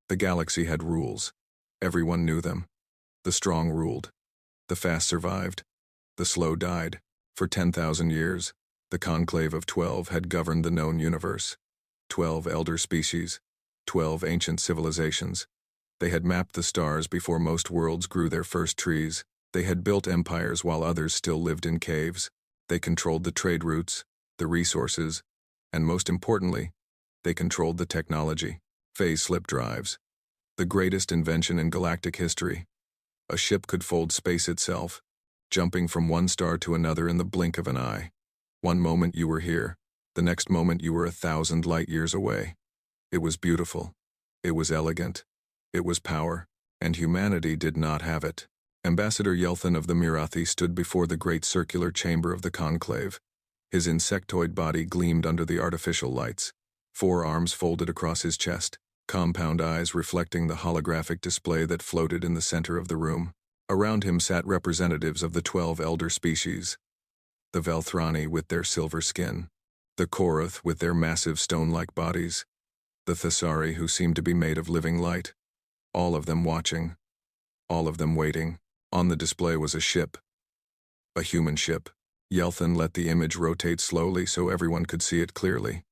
The galaxy had rules. Everyone knew them. The strong ruled. The fast survived. The slow died. For 10,000 years, the conclave of 12 had governed the known universe. 12 elder species. 12 ancient civilizations. They had mapped the stars before most worlds grew their first trees. They had built empires while others still lived in caves. They controlled the trade routes, the resources, and most importantly, they controlled the technology. Phase slip drives. The greatest invention in galactic history. A ship could fold space itself, jumping from one star to another in the blink of an eye. One moment you were here, the next moment you were 1,000 light years away. It was beautiful. It was elegant. It was power, and humanity did not have it. Ambassador Yelthin of the Mirathi stood before the great circular chamber of the conclave. His insectoid body gleamed under the artificial lights. 4 arms folded across his chest, compound eyes reflecting the holographic display that floated in the center of the room. Around him sat representatives of the 12 elder species. The Velthrani with their silver skin. The Korath with their massive stone-like bodies. The Thesari who seemed to be made of living light. All of them watching. All of them waiting. On the display was a ship. A human ship. Yelthin let the image rotate slowly so everyone could see it clearly.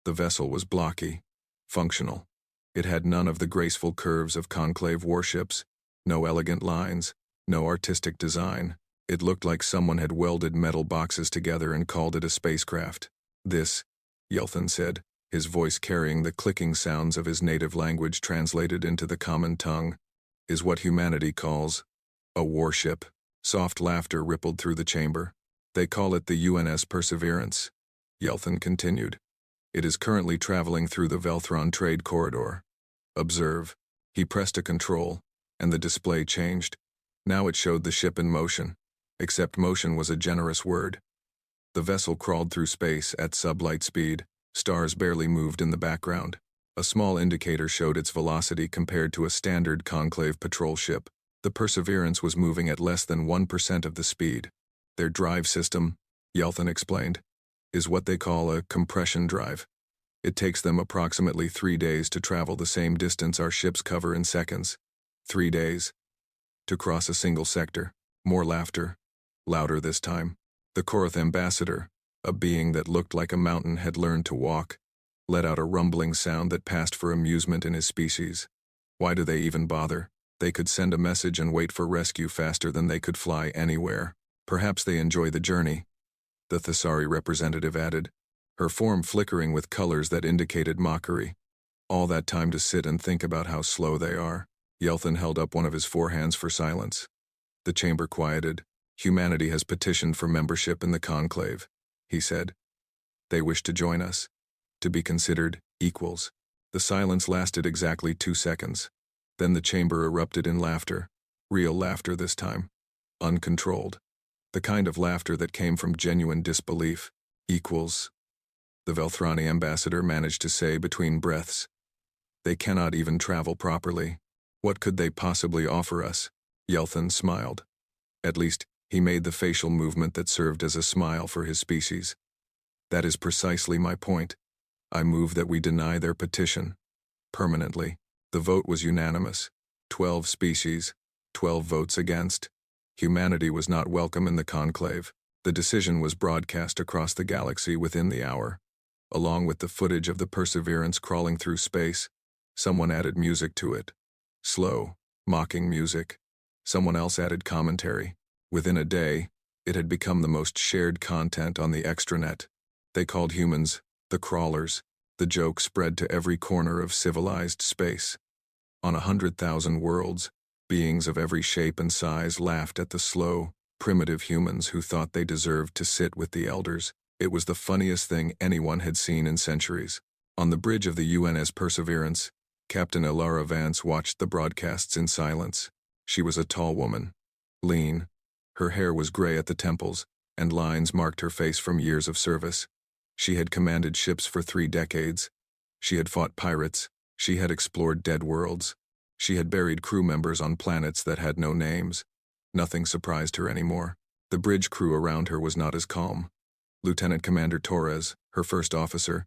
The vessel was blocky, functional. It had none of the graceful curves of conclave warships, no elegant lines, no artistic design. It looked like someone had welded metal boxes together and called it a spacecraft. This, Yelthin said, his voice carrying the clicking sounds of his native language translated into the common tongue, is what humanity calls a warship. Soft laughter rippled through the chamber. They call it the UNS Perseverance. Yelthin continued. It is currently traveling through the Velthron trade corridor. Observe. He pressed a control, and the display changed. Now it showed the ship in motion, except motion was a generous word. The vessel crawled through space at sublight speed. Stars barely moved in the background. A small indicator showed its velocity compared to a standard conclave patrol ship. The Perseverance was moving at less than 1% of the speed. Their drive system, Yelthin explained, is what they call a compression drive. It takes them approximately 3 days to travel the same distance our ships cover in seconds. 3 days. To cross a single sector. More laughter. Louder this time. The Korath ambassador, a being that looked like a mountain had learned to walk, let out a rumbling sound that passed for amusement in his species. Why do they even bother? They could send a message and wait for rescue faster than they could fly anywhere. Perhaps they enjoy the journey, the Thesari representative added, her form flickering with colors that indicated mockery. All that time to sit and think about how slow they are. Yelthin held up one of his forehands for silence. The chamber quieted. Humanity has petitioned for membership in the conclave, he said. They wish to join us, to be considered equals. The silence lasted exactly 2 seconds. Then the chamber erupted in laughter. Real laughter this time. Uncontrolled. The kind of laughter that came from genuine disbelief. Equals. The Velthrani ambassador managed to say between breaths. They cannot even travel properly. What could they possibly offer us? Yelthin smiled. At least, he made the facial movement that served as a smile for his species. That is precisely my point. I move that we deny their petition. Permanently. The vote was unanimous. 12 species, 12 votes against. Humanity was not welcome in the conclave. The decision was broadcast across the galaxy within the hour. Along with the footage of the Perseverance crawling through space, someone added music to it. Slow, mocking music. Someone else added commentary. Within a day, it had become the most shared content on the extranet. They called humans the crawlers. The joke spread to every corner of civilized space. On 100,000 worlds, beings of every shape and size laughed at the slow, primitive humans who thought they deserved to sit with the elders. It was the funniest thing anyone had seen in centuries. On the bridge of the UNS Perseverance, Captain Elara Vance watched the broadcasts in silence. She was a tall woman, lean. Her hair was gray at the temples, and lines marked her face from years of service. She had commanded ships for 3 decades. She had fought pirates. She had explored dead worlds. She had buried crew members on planets that had no names. Nothing surprised her anymore. The bridge crew around her was not as calm. Lieutenant Commander Torres, her first officer,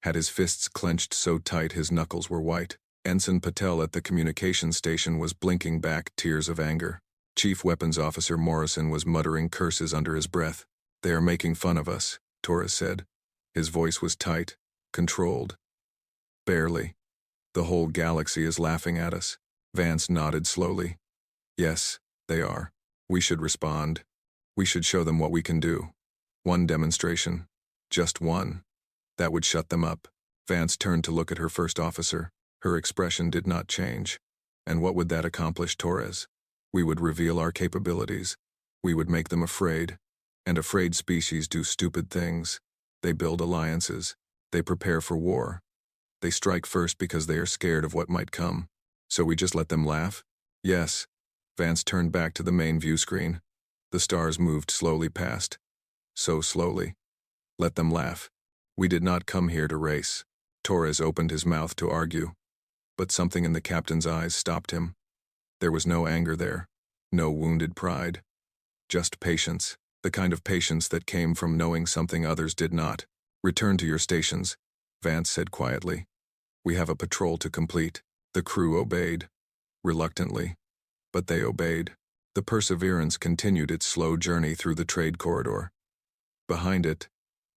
had his fists clenched so tight his knuckles were white. Ensign Patel at the communications station was blinking back tears of anger. Chief Weapons Officer Morrison was muttering curses under his breath. "They are making fun of us," Torres said. His voice was tight, controlled. "Barely. The whole galaxy is laughing at us." Vance nodded slowly. "Yes, they are. We should respond. We should show them what we can do. One demonstration. Just one. That would shut them up." Vance turned to look at her first officer. Her expression did not change. "And what would that accomplish, Torres? We would reveal our capabilities. We would make them afraid. And afraid species do stupid things. They build alliances. They prepare for war. They strike first because they are scared of what might come. So we just let them laugh?" "Yes." Vance turned back to the main view screen. The stars moved slowly past. So slowly. "Let them laugh. We did not come here to race." Torres opened his mouth to argue. But something in the captain's eyes stopped him. There was no anger there. No wounded pride. Just patience. The kind of patience that came from knowing something others did not. "Return to your stations," Vance said quietly. "We have a patrol to complete." The crew obeyed. Reluctantly. But they obeyed. The Perseverance continued its slow journey through the trade corridor. Behind it,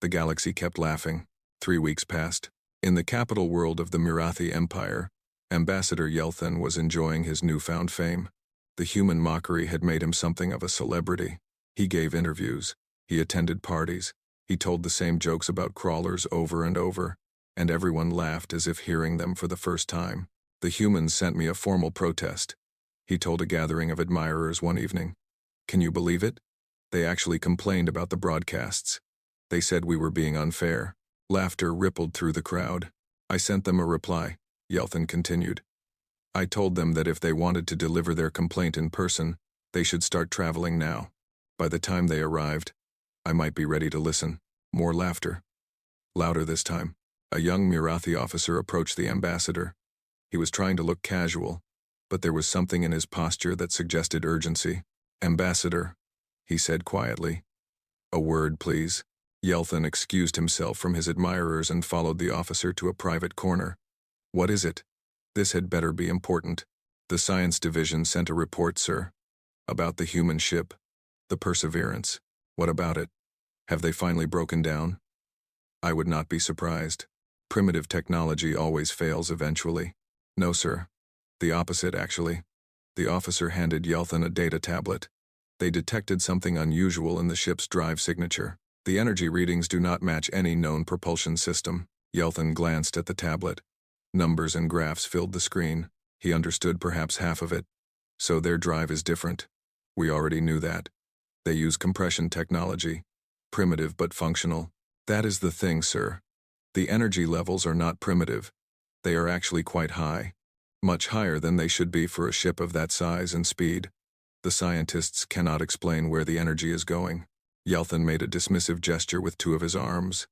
the galaxy kept laughing. 3 weeks passed. In the capital world of the Mirathi Empire, Ambassador Yelthin was enjoying his newfound fame. The human mockery had made him something of a celebrity. He gave interviews. He attended parties. He told the same jokes about crawlers over and over, and everyone laughed as if hearing them for the first time. "The humans sent me a formal protest," he told a gathering of admirers one evening. "Can you believe it? They actually complained about the broadcasts. They said we were being unfair." Laughter rippled through the crowd. "I sent them a reply," Yelthin continued. "I told them that if they wanted to deliver their complaint in person, they should start traveling now. By the time they arrived, I might be ready to listen." More laughter. Louder this time. A young Mirathi officer approached the ambassador. He was trying to look casual, but there was something in his posture that suggested urgency. "Ambassador," he said quietly. "A word, please." Yelthin excused himself from his admirers and followed the officer to a private corner. "What is it?" "This had better be important. The Science Division sent a report, sir. About the human ship, the Perseverance." "What about it? Have they finally broken down?" "I would not be surprised. Primitive technology always fails eventually." "No, sir. The opposite, actually." The officer handed Yelthin a data tablet. They detected something unusual in the ship's drive signature. "The energy readings do not match any known propulsion system." Yelthin glanced at the tablet. Numbers and graphs filled the screen. He understood perhaps half of it. "So their drive is different." "We already knew that. They use compression technology. Primitive but functional." "That is the thing, sir. The energy levels are not primitive. They are actually quite high. Much higher than they should be for a ship of that size and speed. The scientists cannot explain where the energy is going." Yelthin made a dismissive gesture with two of his arms.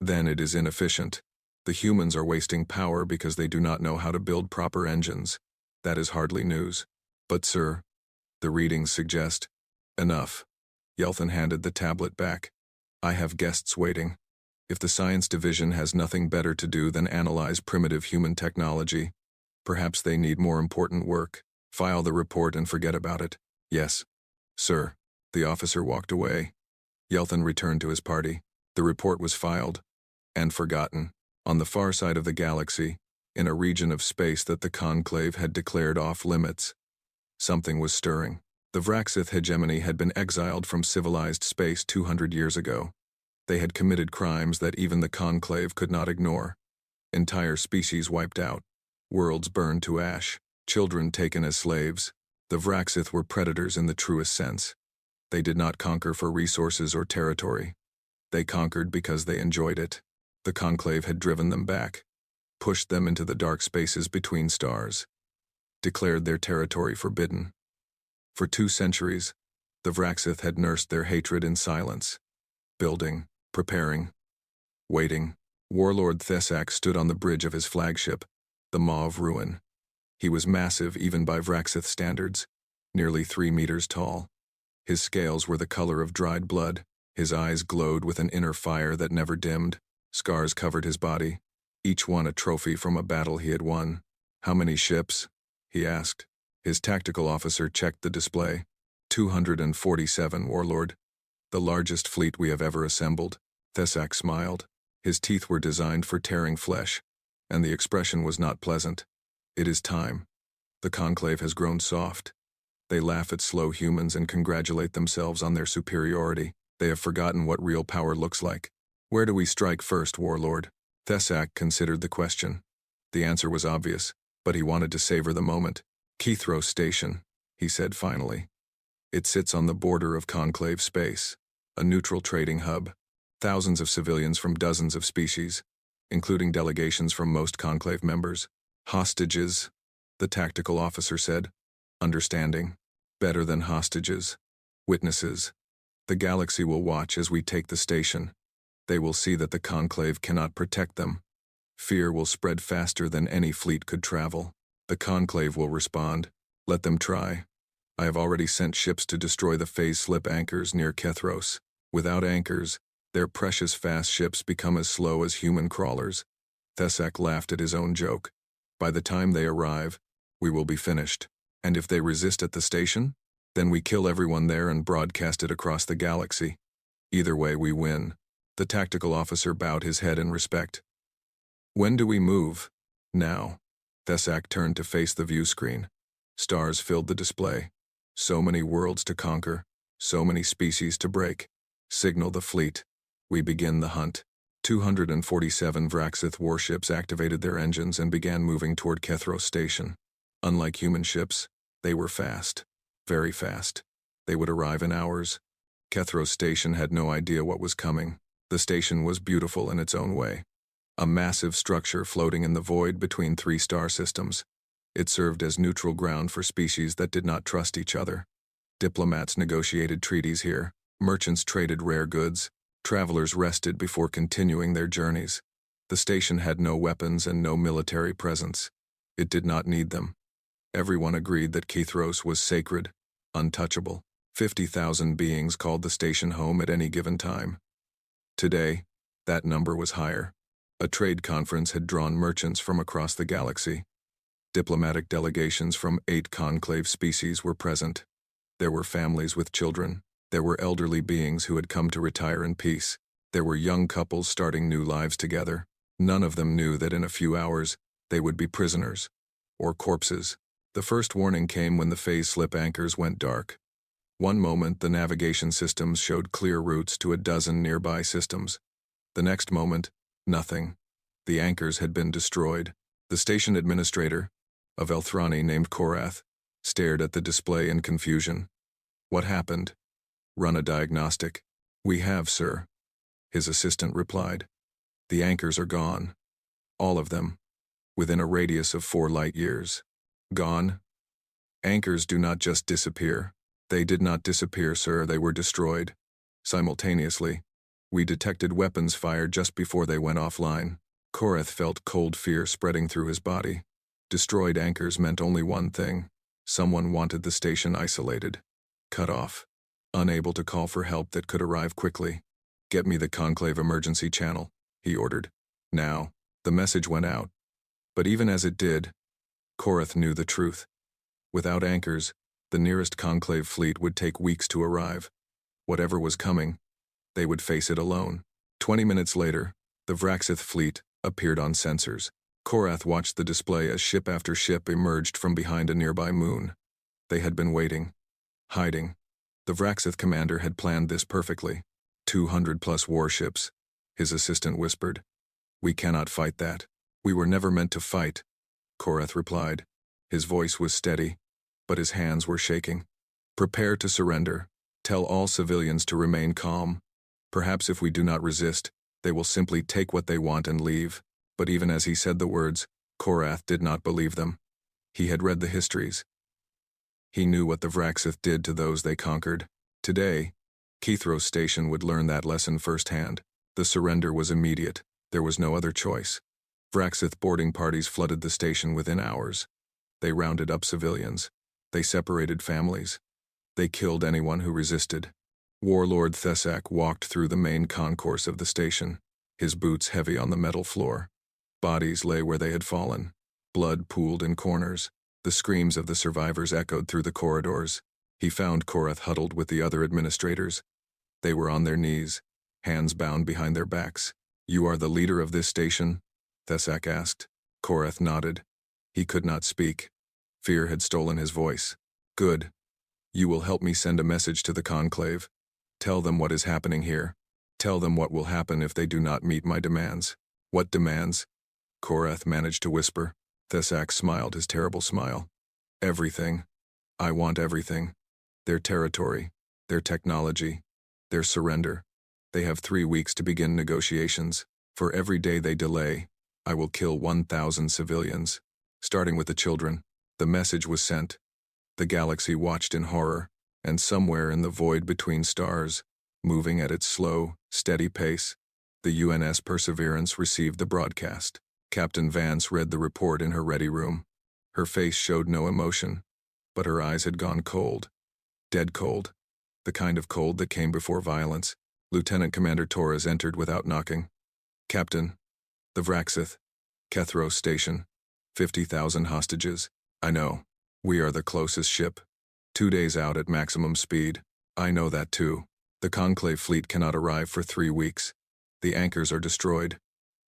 "Then it is inefficient. The humans are wasting power because they do not know how to build proper engines. That is hardly news." "But sir, the readings suggest—" "Enough." Yelthin handed the tablet back. "I have guests waiting. If the Science Division has nothing better to do than analyze primitive human technology, perhaps they need more important work. File the report and forget about it." "Yes, sir." The officer walked away. Yelthin returned to his party. The report was filed. And forgotten. On the far side of the galaxy, in a region of space that the Conclave had declared off limits, something was stirring. The Vraxith hegemony had been exiled from civilized space 200 years ago. They had committed crimes that even the Conclave could not ignore. Entire species wiped out. Worlds burned to ash. Children taken as slaves. The Vraxith were predators in the truest sense. They did not conquer for resources or territory. They conquered because they enjoyed it. The Conclave had driven them back, pushed them into the dark spaces between stars, declared their territory forbidden. For 2 centuries, the Vraxith had nursed their hatred in silence, building, preparing, waiting. Warlord Thesak stood on the bridge of his flagship, the Maw of Ruin. He was massive even by Vraxith standards, nearly 3 meters tall. His scales were the color of dried blood. His eyes glowed with an inner fire that never dimmed. Scars covered his body, each one a trophy from a battle he had won. How many ships? He asked. His tactical officer checked the display. 247, Warlord. The largest fleet we have ever assembled. Thesak smiled. His teeth were designed for tearing flesh, and the expression was not pleasant. It is time. The conclave has grown soft. They laugh at slow humans and congratulate themselves on their superiority. They have forgotten what real power looks like. Where do we strike first, Warlord? Thesak considered the question. The answer was obvious, but he wanted to savor the moment. Kithros Station, he said finally. It sits on the border of conclave space, a neutral trading hub. Thousands of civilians from dozens of species, including delegations from most conclave members. Hostages, the tactical officer said. Understanding. Better than hostages. Witnesses. The galaxy will watch as we take the station. They will see that the conclave cannot protect them. Fear will spread faster than any fleet could travel. The conclave will respond. Let them try. I have already sent ships to destroy the phase slip anchors near Kethros. Without anchors, their precious fast ships become as slow as human crawlers. Thesak laughed at his own joke. By the time they arrive, we will be finished. And if they resist at the station, then we kill everyone there and broadcast it across the galaxy. Either way, we win. The tactical officer bowed his head in respect. When do we move? Now. Thesak turned to face the view screen. Stars filled the display. So many worlds to conquer, so many species to break. Signal the fleet. We begin the hunt. 247 Vraxith warships activated their engines and began moving toward Kethros Station. Unlike human ships, they were fast. Very fast. They would arrive in hours. Kethros Station had no idea what was coming. The station was beautiful in its own way. A massive structure floating in the void between three star systems. It served as neutral ground for species that did not trust each other. Diplomats negotiated treaties here. Merchants traded rare goods. Travelers rested before continuing their journeys. The station had no weapons and no military presence. It did not need them. Everyone agreed that Kethros was sacred, untouchable. 50,000 beings called the station home at any given time. Today, that number was higher. A trade conference had drawn merchants from across the galaxy. Diplomatic delegations from 8 conclave species were present. There were families with children. There were elderly beings who had come to retire in peace. There were young couples starting new lives together. None of them knew that in a few hours, they would be prisoners. Or corpses. The first warning came when the phase slip anchors went dark. One moment, the navigation systems showed clear routes to a dozen nearby systems. The next moment, nothing. The anchors had been destroyed. The station administrator, a Velthrani named Korath, stared at the display in confusion. What happened? Run a diagnostic. We have, sir. His assistant replied. The anchors are gone. All of them. Within a radius of 4 light years. Gone? Anchors do not just disappear. They did not disappear, sir. They were destroyed. Simultaneously, we detected weapons fired just before they went offline. Korath felt cold fear spreading through his body. Destroyed anchors meant only one thing. Someone wanted the station isolated. Cut off. Unable to call for help that could arrive quickly. Get me the conclave emergency channel, he ordered. Now, the message went out. But even as it did, Korath knew the truth. Without anchors, the nearest conclave fleet would take weeks to arrive. Whatever was coming, they would face it alone. 20 minutes later, the Vraxith fleet appeared on sensors. Korath watched the display as ship after ship emerged from behind a nearby moon. They had been waiting, hiding. The Vraxith commander had planned this perfectly. 200+ warships, his assistant whispered. We cannot fight that. We were never meant to fight, Korath replied. His voice was steady, but his hands were shaking. Prepare to surrender. Tell all civilians to remain calm. Perhaps if we do not resist, they will simply take what they want and leave. But even as he said the words, Korath did not believe them. He had read the histories. He knew what the Vraxith did to those they conquered. Today, Kethros Station would learn that lesson firsthand. The surrender was immediate. There was no other choice. Vraxith boarding parties flooded the station within hours. They rounded up civilians. They separated families. They killed anyone who resisted. Warlord Thesak walked through the main concourse of the station, his boots heavy on the metal floor. Bodies lay where they had fallen. Blood pooled in corners. The screams of the survivors echoed through the corridors. He found Korath huddled with the other administrators. They were on their knees, hands bound behind their backs. "You are the leader of this station?" Thesak asked. Korath nodded. He could not speak. Fear had stolen his voice. "Good. You will help me send a message to the Conclave. Tell them what is happening here. Tell them what will happen if they do not meet my demands." "What demands?" Korath managed to whisper. Thesak smiled his terrible smile. "Everything. I want everything. Their territory, their technology, their surrender. They have 3 weeks to begin negotiations. For every day they delay, I will kill 1,000 civilians. Starting with the children." The message was sent. The galaxy watched in horror, and somewhere in the void between stars, moving at its slow, steady pace, the UNS Perseverance received the broadcast. Captain Vance read the report in her ready room. Her face showed no emotion, but her eyes had gone cold. Dead cold. The kind of cold that came before violence. Lieutenant Commander Torres entered without knocking. "Captain, the Vraxith, Kethros Station, 50,000 hostages. I know. We are the closest ship. 2 days out at maximum speed. I know that too. The Conclave fleet cannot arrive for 3 weeks. The anchors are destroyed.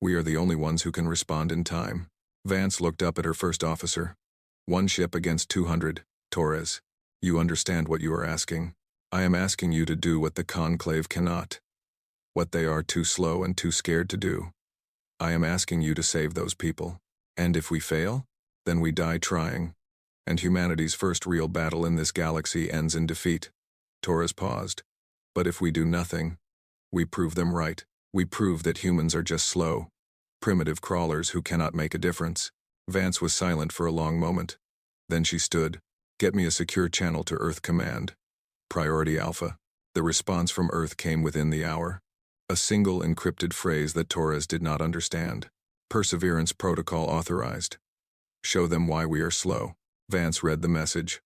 We are the only ones who can respond in time." Vance looked up at her first officer. "1 ship against 200, Torres. You understand what you are asking. I am asking you to do what the Conclave cannot. What they are too slow and too scared to do. I am asking you to save those people. And if we fail, then we die trying. And humanity's first real battle in this galaxy ends in defeat." Torres paused. "But if we do nothing, we prove them right. We prove that humans are just slow, primitive crawlers who cannot make a difference." Vance was silent for a long moment. Then she stood. "Get me a secure channel to Earth Command. Priority Alpha." The response from Earth came within the hour. A single encrypted phrase that Torres did not understand. "Perseverance protocol authorized. Show them why we are slow." Vance read the message.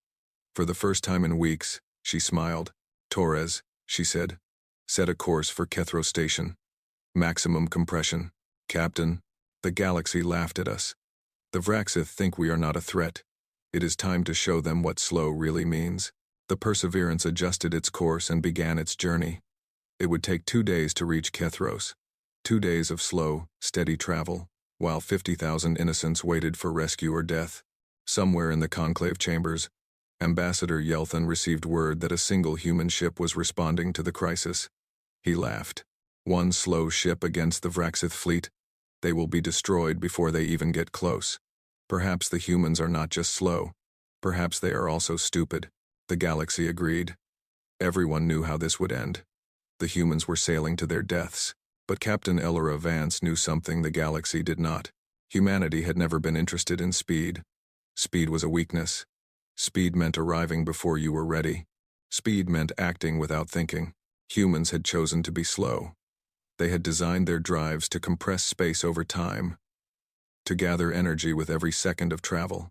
For the first time in weeks, she smiled. "Torres," she said, "set a course for Kethros Station. Maximum compression." "Captain." The galaxy laughed at us. "The Vraxith think we are not a threat. It is time to show them what slow really means." The Perseverance adjusted its course and began its journey. It would take 2 days to reach Kethros. 2 days of slow, steady travel, while 50,000 innocents waited for rescue or death. Somewhere in the Conclave chambers, Ambassador Yelthan received word that a single human ship was responding to the crisis. He laughed. 1 slow ship against the Vraxith fleet. They will be destroyed before they even get close. Perhaps the humans are not just slow. Perhaps they are also stupid. The galaxy agreed. Everyone knew how this would end. The humans were sailing to their deaths. But Captain Elora Vance knew something the galaxy did not. Humanity had never been interested in speed. Speed was a weakness. Speed meant arriving before you were ready. Speed meant acting without thinking. Humans had chosen to be slow. They had designed their drives to compress space over time, to gather energy with every second of travel,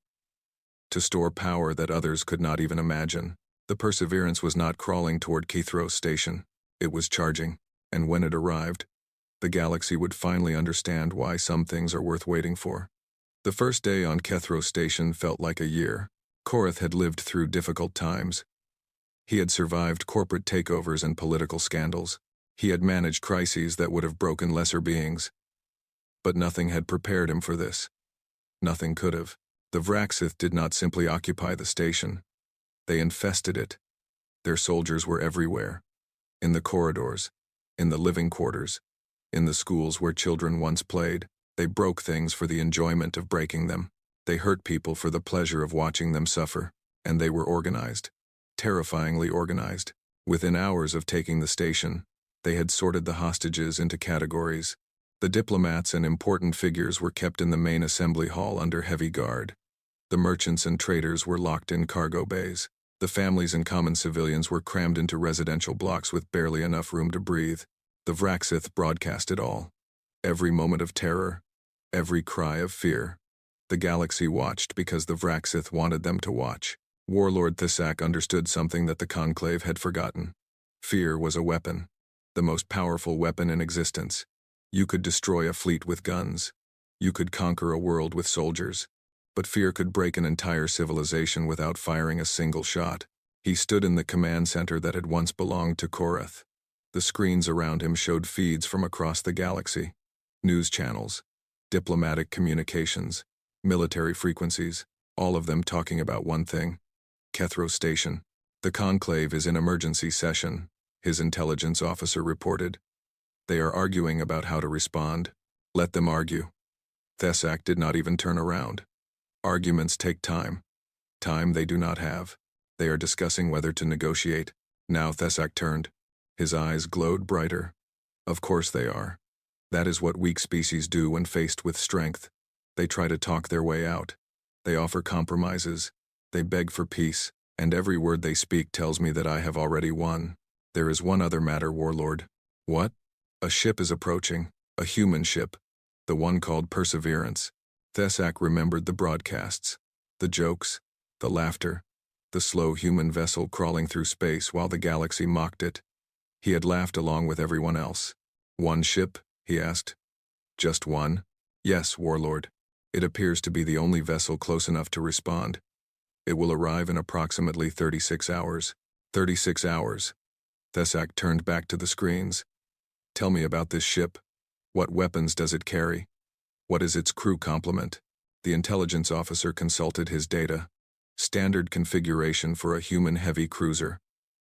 to store power that others could not even imagine. The Perseverance was not crawling toward Kethros Station. It was charging, and when it arrived, the galaxy would finally understand why some things are worth waiting for. The first day on Kethros Station felt like a year. Korath had lived through difficult times. He had survived corporate takeovers and political scandals. He had managed crises that would have broken lesser beings. But nothing had prepared him for this. Nothing could have. The Vraxith did not simply occupy the station. They infested it. Their soldiers were everywhere. In the corridors, in the living quarters, in the schools where children once played. They broke things for the enjoyment of breaking them. They hurt people for the pleasure of watching them suffer. And they were organized. Terrifyingly organized. Within hours of taking the station, they had sorted the hostages into categories. The diplomats and important figures were kept in the main assembly hall under heavy guard. The merchants and traders were locked in cargo bays. The families and common civilians were crammed into residential blocks with barely enough room to breathe. The Vraxith broadcast it all. Every moment of terror, every cry of fear. The galaxy watched because the Vraxith wanted them to watch. Warlord Thesak understood something that the Conclave had forgotten. Fear was a weapon. The most powerful weapon in existence. You could destroy a fleet with guns. You could conquer a world with soldiers. but fear could break an entire civilization without firing a single shot. He stood in the command center that had once belonged to Korath. The screens around him showed feeds from across the galaxy. News channels, diplomatic communications, military frequencies, all of them talking about one thing. Kethro Station. The conclave is in emergency session, his intelligence officer reported. They are arguing about how to respond. Let them argue. Thesak did not even turn around. Arguments take time. Time they do not have. They are discussing whether to negotiate. Now Thesak turned. His eyes glowed brighter. Of course they are. That is what weak species do when faced with strength. They try to talk their way out. They offer compromises. They beg for peace, and every word they speak tells me that I have already won. There is one other matter, Warlord. What? A ship is approaching. A human ship. The one called Perseverance. Thesak remembered the broadcasts. The jokes. The laughter. The slow human vessel crawling through space while the galaxy mocked it. He had laughed along with everyone else. One ship? He asked. Just one? Yes, Warlord. It appears to be the only vessel close enough to respond. It will arrive in approximately 36 hours. 36 hours. Thesak turned back to the screens. Tell me about this ship. What weapons does it carry? What is its crew complement? The intelligence officer consulted his data. Standard configuration for a human heavy cruiser.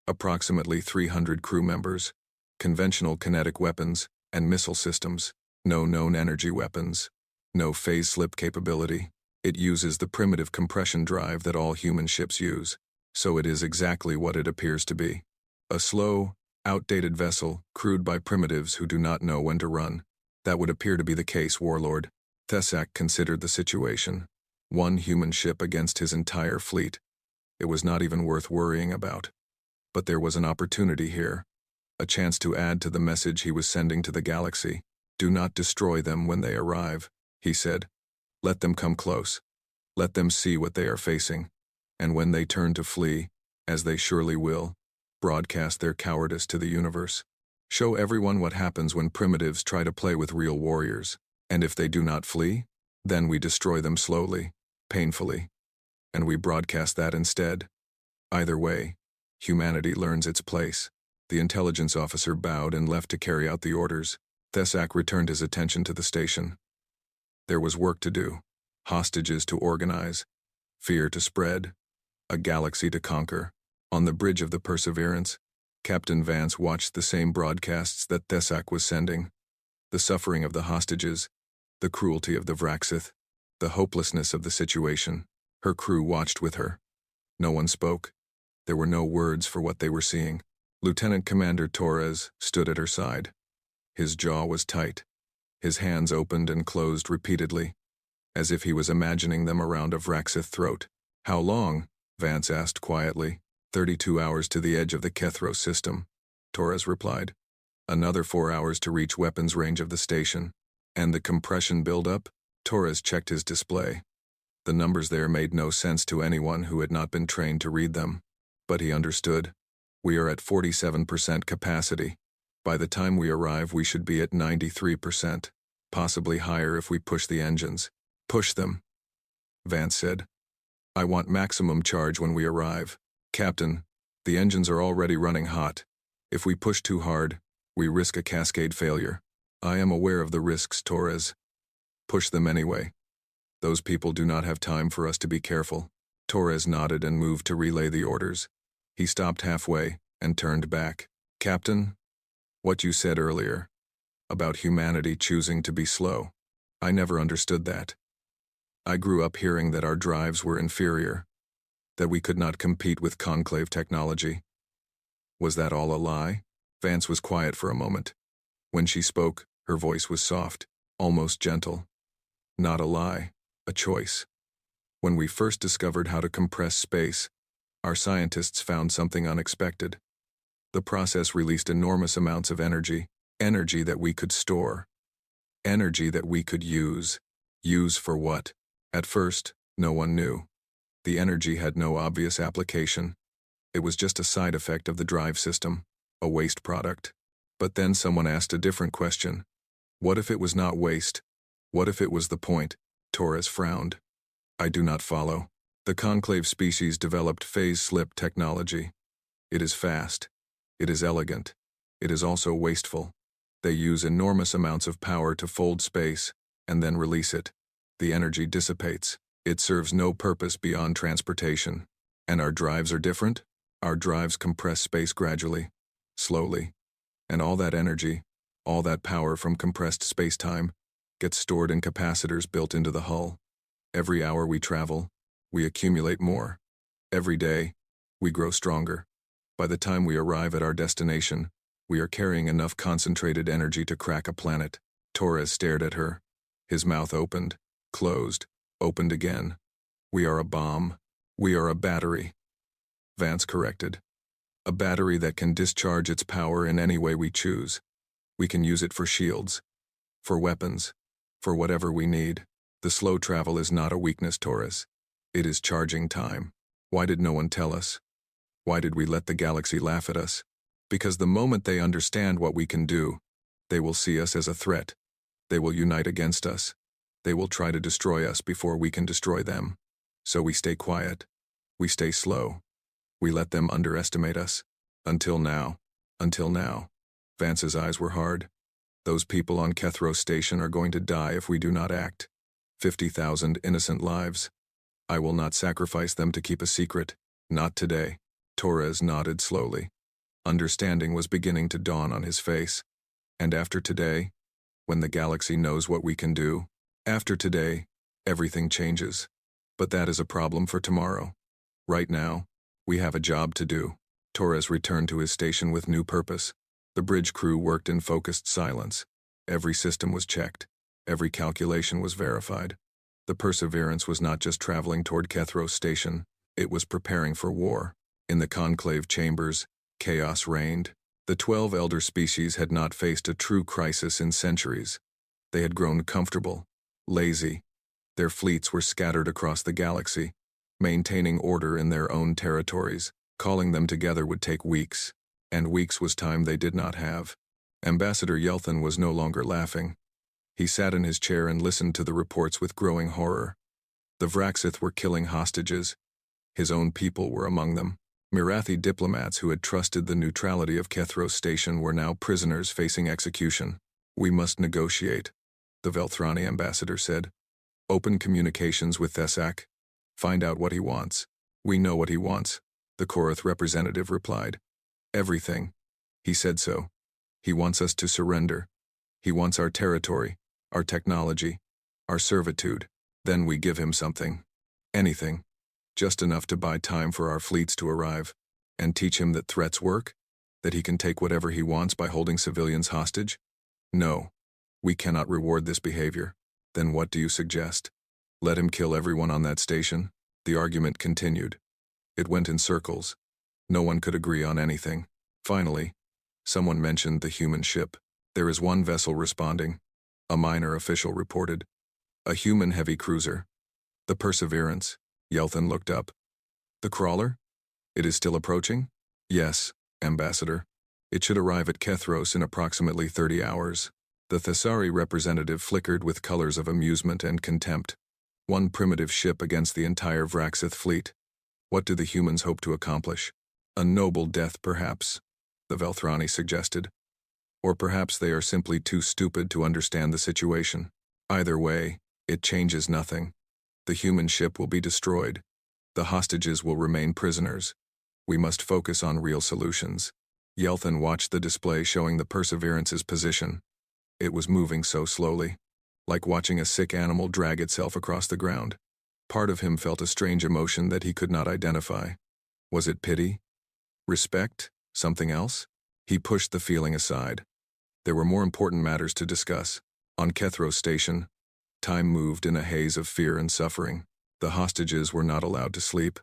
Approximately 300 crew members. Conventional kinetic weapons and missile systems. No known energy weapons. No phase slip capability. It uses the primitive compression drive that all human ships use. So it is exactly what it appears to be. A slow, outdated vessel crewed by primitives who do not know when to run. That would appear to be the case, Warlord. Thesak considered the situation. One human ship against his entire fleet. It was not even worth worrying about. But there was an opportunity here. A chance to add to the message he was sending to the galaxy. Do not destroy them when they arrive, he said. Let them come close. Let them see what they are facing. And when they turn to flee, as they surely will, broadcast their cowardice to the universe. Show everyone what happens when primitives try to play with real warriors. And if they do not flee, then we destroy them slowly, painfully. And we broadcast that instead. Either way, humanity learns its place. The intelligence officer bowed and left to carry out the orders. Thesak returned his attention to the station. There was work to do, hostages to organize, fear to spread, a galaxy to conquer. On the bridge of the Perseverance, Captain Vance watched the same broadcasts that Thesak was sending. The suffering of the hostages, the cruelty of the Vraxith, the hopelessness of the situation. Her crew watched with her. No one spoke. There were no words for what they were seeing. Lieutenant Commander Torres stood at her side. His jaw was tight. His hands opened and closed repeatedly, as if he was imagining them around a Vraxith throat. How long? Vance asked quietly. 32 hours to the edge of the Kethro system, Torres replied. Another 4 hours to reach weapons range of the station. And the compression buildup? Torres checked his display. The numbers there made no sense to anyone who had not been trained to read them. But he understood. We are at 47% capacity. By the time we arrive, we should be at 93%, possibly higher if we push the engines. Push them, Vance said. I want maximum charge when we arrive. Captain, the engines are already running hot. If we push too hard, we risk a cascade failure. I am aware of the risks, Torres. Push them anyway. Those people do not have time for us to be careful. Torres nodded and moved to relay the orders. He stopped halfway and turned back. Captain, what you said earlier about humanity choosing to be slow, I never understood that. I grew up hearing that our drives were inferior, that we could not compete with conclave technology. Was that all a lie? Vance was quiet for a moment. When she spoke, her voice was soft, almost gentle. Not a lie, a choice. When we first discovered how to compress space, our scientists found something unexpected. The process released enormous amounts of energy, energy that we could store, energy that we could use. Use for what? At first, no one knew. The energy had no obvious application. It was just a side effect of the drive system, a waste product. But then someone asked a different question. What if it was not waste? What if it was the point? Torres frowned. I do not follow. The conclave species developed phase slip technology. It is fast. It is elegant. It is also wasteful. They use enormous amounts of power to fold space and then release it. The energy dissipates. It serves no purpose beyond transportation. And our drives are different? Our drives compress space gradually, slowly. And all that energy, all that power from compressed space-time, gets stored in capacitors built into the hull. Every hour we travel, we accumulate more. Every day, we grow stronger. By the time we arrive at our destination, we are carrying enough concentrated energy to crack a planet. Torres stared at her. His mouth opened, closed, opened again. We are a bomb. We are a battery. Vance corrected. A battery that can discharge its power in any way we choose. We can use it for shields, for weapons, for whatever we need. The slow travel is not a weakness, Torres. It is charging time. Why did no one tell us? Why did we let the galaxy laugh at us? Because the moment they understand what we can do, they will see us as a threat. They will unite against us. They will try to destroy us before we can destroy them. So we stay quiet. We stay slow. We let them underestimate us. Until now. Until now. Vance's eyes were hard. Those people on Kethros Station are going to die if we do not act. 50,000 innocent lives. I will not sacrifice them to keep a secret. Not today. Torres nodded slowly. Understanding was beginning to dawn on his face. And after today, when the galaxy knows what we can do, after today, everything changes. But that is a problem for tomorrow. Right now, we have a job to do. Torres returned to his station with new purpose. The bridge crew worked in focused silence. Every system was checked. Every calculation was verified. The Perseverance was not just traveling toward Kethros Station, it was preparing for war. In the conclave chambers, chaos reigned. The 12 elder species had not faced a true crisis in centuries. They had grown comfortable, lazy. Their fleets were scattered across the galaxy, maintaining order in their own territories. Calling them together would take weeks, and weeks was time they did not have. Ambassador Yelthin was no longer laughing. He sat in his chair and listened to the reports with growing horror. The Vraxith were killing hostages. His own people were among them. Mirathi diplomats who had trusted the neutrality of Kethros Station were now prisoners facing execution. We must negotiate, the Velthrani ambassador said. Open communications with Thesak. Find out what he wants. We know what he wants, the Korath representative replied. Everything. He said so. He wants us to surrender. He wants our territory, our technology, our servitude. Then we give him something. Anything. Just enough to buy time for our fleets to arrive, and teach him that threats work, that he can take whatever he wants by holding civilians hostage? No. We cannot reward this behavior. Then what do you suggest? Let him kill everyone on that station? The argument continued. It went in circles. No one could agree on anything. Finally, someone mentioned the human ship. There is one vessel responding, a minor official reported. A human heavy cruiser. The Perseverance. Yelthin looked up. The crawler? It is still approaching? Yes, Ambassador. It should arrive at Kethros in approximately 30 hours. The Thessari representative flickered with colors of amusement and contempt. One primitive ship against the entire Vraxith fleet. What do the humans hope to accomplish? A noble death, perhaps, the Velthrani suggested. Or perhaps they are simply too stupid to understand the situation. Either way, it changes nothing. The human ship will be destroyed. The hostages will remain prisoners. We must focus on real solutions. Yelthin watched the display showing the Perseverance's position. It was moving so slowly, like watching a sick animal drag itself across the ground. Part of him felt a strange emotion that he could not identify. Was it pity? Respect? Something else? He pushed the feeling aside. There were more important matters to discuss. On Kethros Station, time moved in a haze of fear and suffering. The hostages were not allowed to sleep.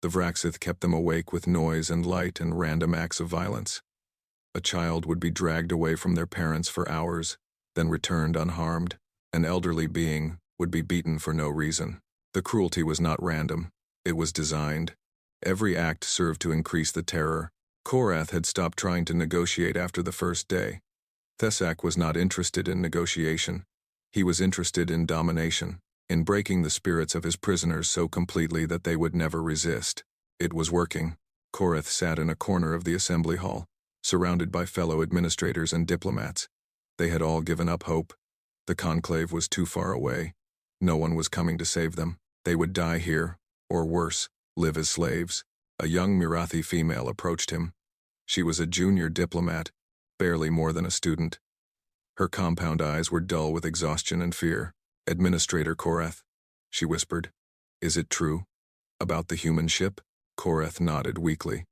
The Vraxith kept them awake with noise and light and random acts of violence. A child would be dragged away from their parents for hours, then returned unharmed. An elderly being would be beaten for no reason. The cruelty was not random. It was designed. Every act served to increase the terror. Korath had stopped trying to negotiate after the first day. Thesak was not interested in negotiation. He was interested in domination. in breaking the spirits of his prisoners so completely that they would never resist. It was working. Korath sat in a corner of the assembly hall, surrounded by fellow administrators and diplomats. They had all given up hope. The conclave was too far away. No one was coming to save them. They would die here, or worse, live as slaves. A young Mirathi female approached him. She was a junior diplomat, barely more than a student. Her compound eyes were dull with exhaustion and fear. "Administrator Korath," she whispered. "Is it true? About the human ship?" Korath nodded weakly.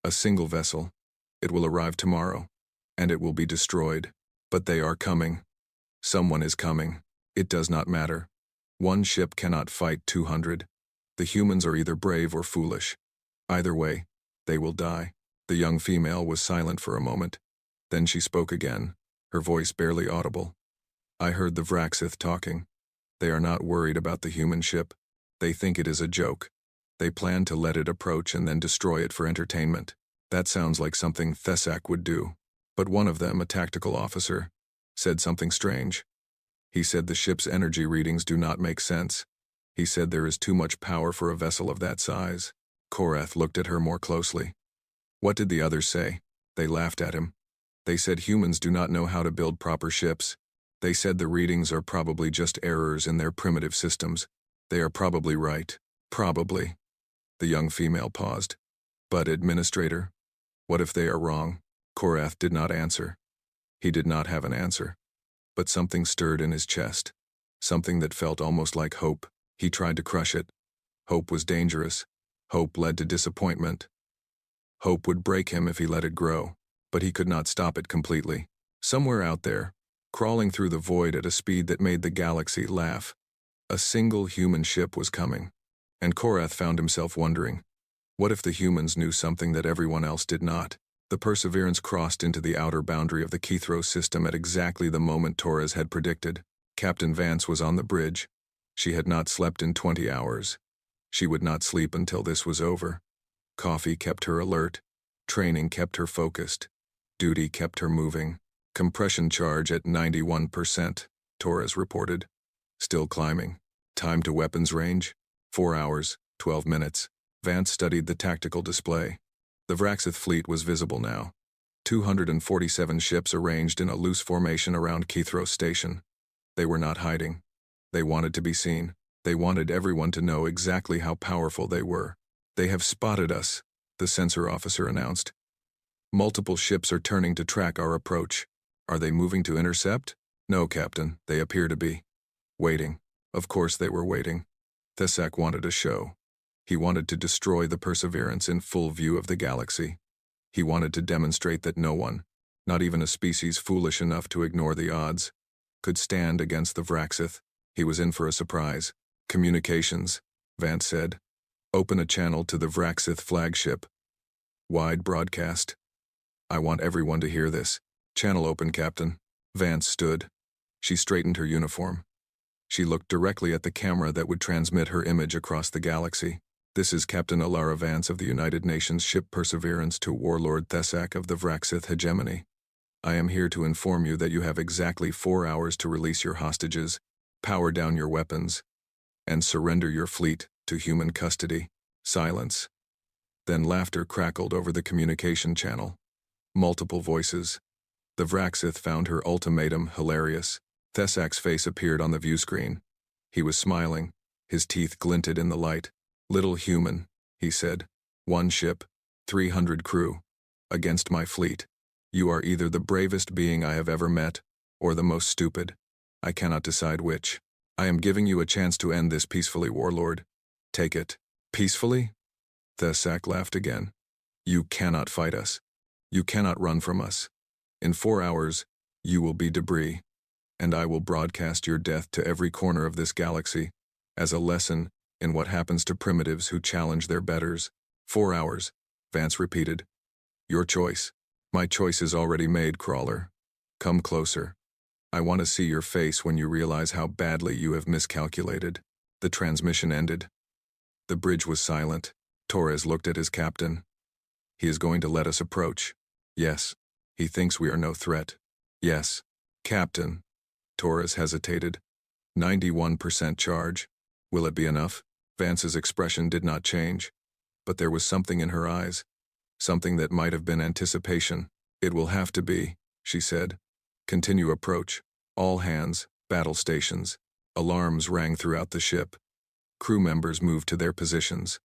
"A single vessel. It will arrive tomorrow, and it will be destroyed. But they are coming. Someone is coming. It does not matter. One ship cannot fight 200. The humans are either brave or foolish. Either way, they will die." The young female was silent for a moment. Then she spoke again, her voice barely audible. "I heard the Vraxith talking. They are not worried about the human ship. They think it is a joke. They plan to let it approach and then destroy it for entertainment. That sounds like something Thesak would do. But one of them, a tactical officer, said something strange. He said the ship's energy readings do not make sense. He said there is too much power for a vessel of that size." Korath looked at her more closely. "What did the others say?" They laughed at him. "They said humans do not know how to build proper ships. They said the readings are probably just errors in their primitive systems. They are probably right. Probably." The young female paused. "But, Administrator, what if they are wrong?" Korath did not answer. He did not have an answer. But something stirred in his chest. Something that felt almost like hope. He tried to crush it. Hope was dangerous. Hope led to disappointment. Hope would break him if he let it grow. But he could not stop it completely. Somewhere out there, crawling through the void at a speed that made the galaxy laugh, a single human ship was coming. And Korath found himself wondering, what if the humans knew something that everyone else did not? The Perseverance crossed into the outer boundary of the Kethros system at exactly the moment Torres had predicted. Captain Vance was on the bridge. She had not slept in 20 hours. She would not sleep until this was over. Coffee kept her alert. Training kept her focused. Duty kept her moving. "Compression charge at 91%, Torres reported. "Still climbing. Time to weapons range? 4 hours, 12 minutes. Vance studied the tactical display. The Vraxith fleet was visible now. 247 ships arranged in a loose formation around Kethros Station. They were not hiding. They wanted to be seen. They wanted everyone to know exactly how powerful they were. "They have spotted us," the sensor officer announced. "Multiple ships are turning to track our approach. Are they moving to intercept?" "No, Captain, they appear to be. Waiting." Of course they were waiting. Thesak wanted a show. He wanted to destroy the Perseverance in full view of the galaxy. He wanted to demonstrate that no one, not even a species foolish enough to ignore the odds, could stand against the Vraxith. He was in for a surprise. "Communications," Vance said. "Open a channel to the Vraxith flagship. Wide broadcast. I want everyone to hear this." "Channel open, Captain." Vance stood. She straightened her uniform. She looked directly at the camera that would transmit her image across the galaxy. "This is Captain Alara Vance of the United Nations ship Perseverance to Warlord Thesak of the Vraxith hegemony. I am here to inform you that you have exactly 4 hours to release your hostages, power down your weapons, and surrender your fleet to human custody." Silence. Then laughter crackled over the communication channel. Multiple voices. The Vraxith found her ultimatum hilarious. Thesak's face appeared on the view screen. He was smiling. His teeth glinted in the light. "Little human," he said. "One ship, 300 crew. Against my fleet. You are either the bravest being I have ever met, or the most stupid. I cannot decide which. I am giving you a chance to end this peacefully, Warlord. Take it." "Peacefully?" Thesak laughed again. "You cannot fight us. You cannot run from us. In 4 hours, you will be debris, and I will broadcast your death to every corner of this galaxy, as a lesson in what happens to primitives who challenge their betters." 4 hours, Vance repeated. "Your choice." "My choice is already made, Crawler. Come closer. I want to see your face when you realize how badly you have miscalculated." The transmission ended. The bridge was silent. Torres looked at his captain. "He is going to let us approach." "Yes. He thinks we are no threat." "Yes." "Captain." Torres hesitated. 91% charge. Will it be enough? Vance's expression did not change, but there was something in her eyes, something that might have been anticipation. It will have to be, she said. Continue approach. All hands, battle stations. Alarms rang throughout the ship. Crew members moved to their positions.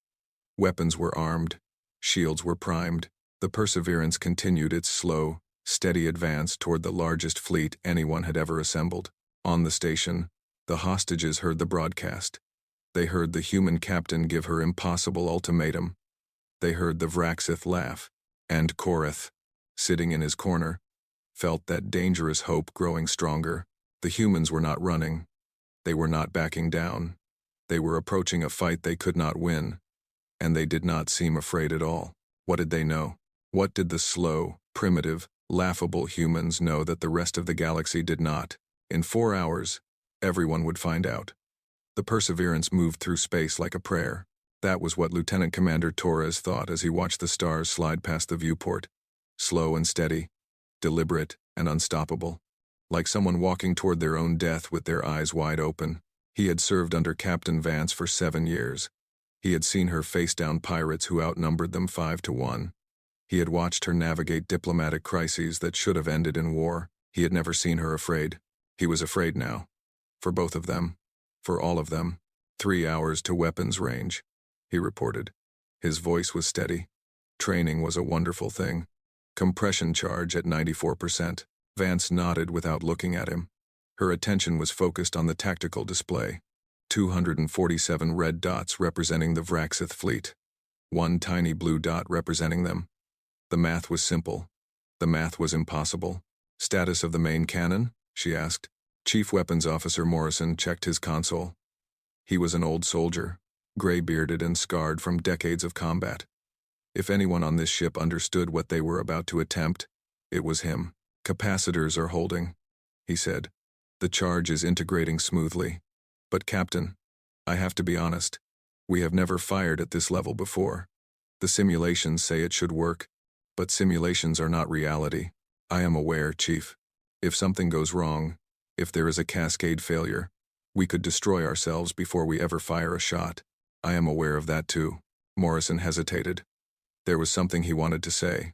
Weapons were armed. Shields were primed. The Perseverance continued its slow, steady advance toward the largest fleet anyone had ever assembled. On the station, the hostages heard the broadcast. They heard the human captain give her impossible ultimatum. They heard the Vraxith laugh, and Korath, sitting in his corner, felt that dangerous hope growing stronger. The humans were not running. They were not backing down. They were approaching a fight they could not win, and they did not seem afraid at all. What did they know? What did the slow, primitive, laughable humans know that the rest of the galaxy did not? In 4 hours, everyone would find out. The Perseverance moved through space like a prayer. That was what Lieutenant Commander Torres thought as he watched the stars slide past the viewport. Slow and steady, deliberate and unstoppable. Like someone walking toward their own death with their eyes wide open. He had served under Captain Vance for 7 years. He had seen her face down pirates who outnumbered them 5-1. He had watched her navigate diplomatic crises that should have ended in war. He had never seen her afraid. He was afraid now. For both of them. For all of them. 3 hours to weapons range, he reported. His voice was steady. Training was a wonderful thing. Compression charge at 94%. Vance nodded without looking at him. Her attention was focused on the tactical display. 247 red dots representing the Vraxith fleet. 1 tiny blue dot representing them. The math was simple. The math was impossible. Status of the main cannon? She asked. Chief Weapons Officer Morrison checked his console. He was an old soldier, gray-bearded and scarred from decades of combat. If anyone on this ship understood what they were about to attempt, it was him. Capacitors are holding, he said. The charge is integrating smoothly. But Captain, I have to be honest. We have never fired at this level before. The simulations say it should work, but simulations are not reality. I am aware, Chief. If something goes wrong, if there is a cascade failure, we could destroy ourselves before we ever fire a shot. I am aware of that too. Morrison hesitated. There was something he wanted to say.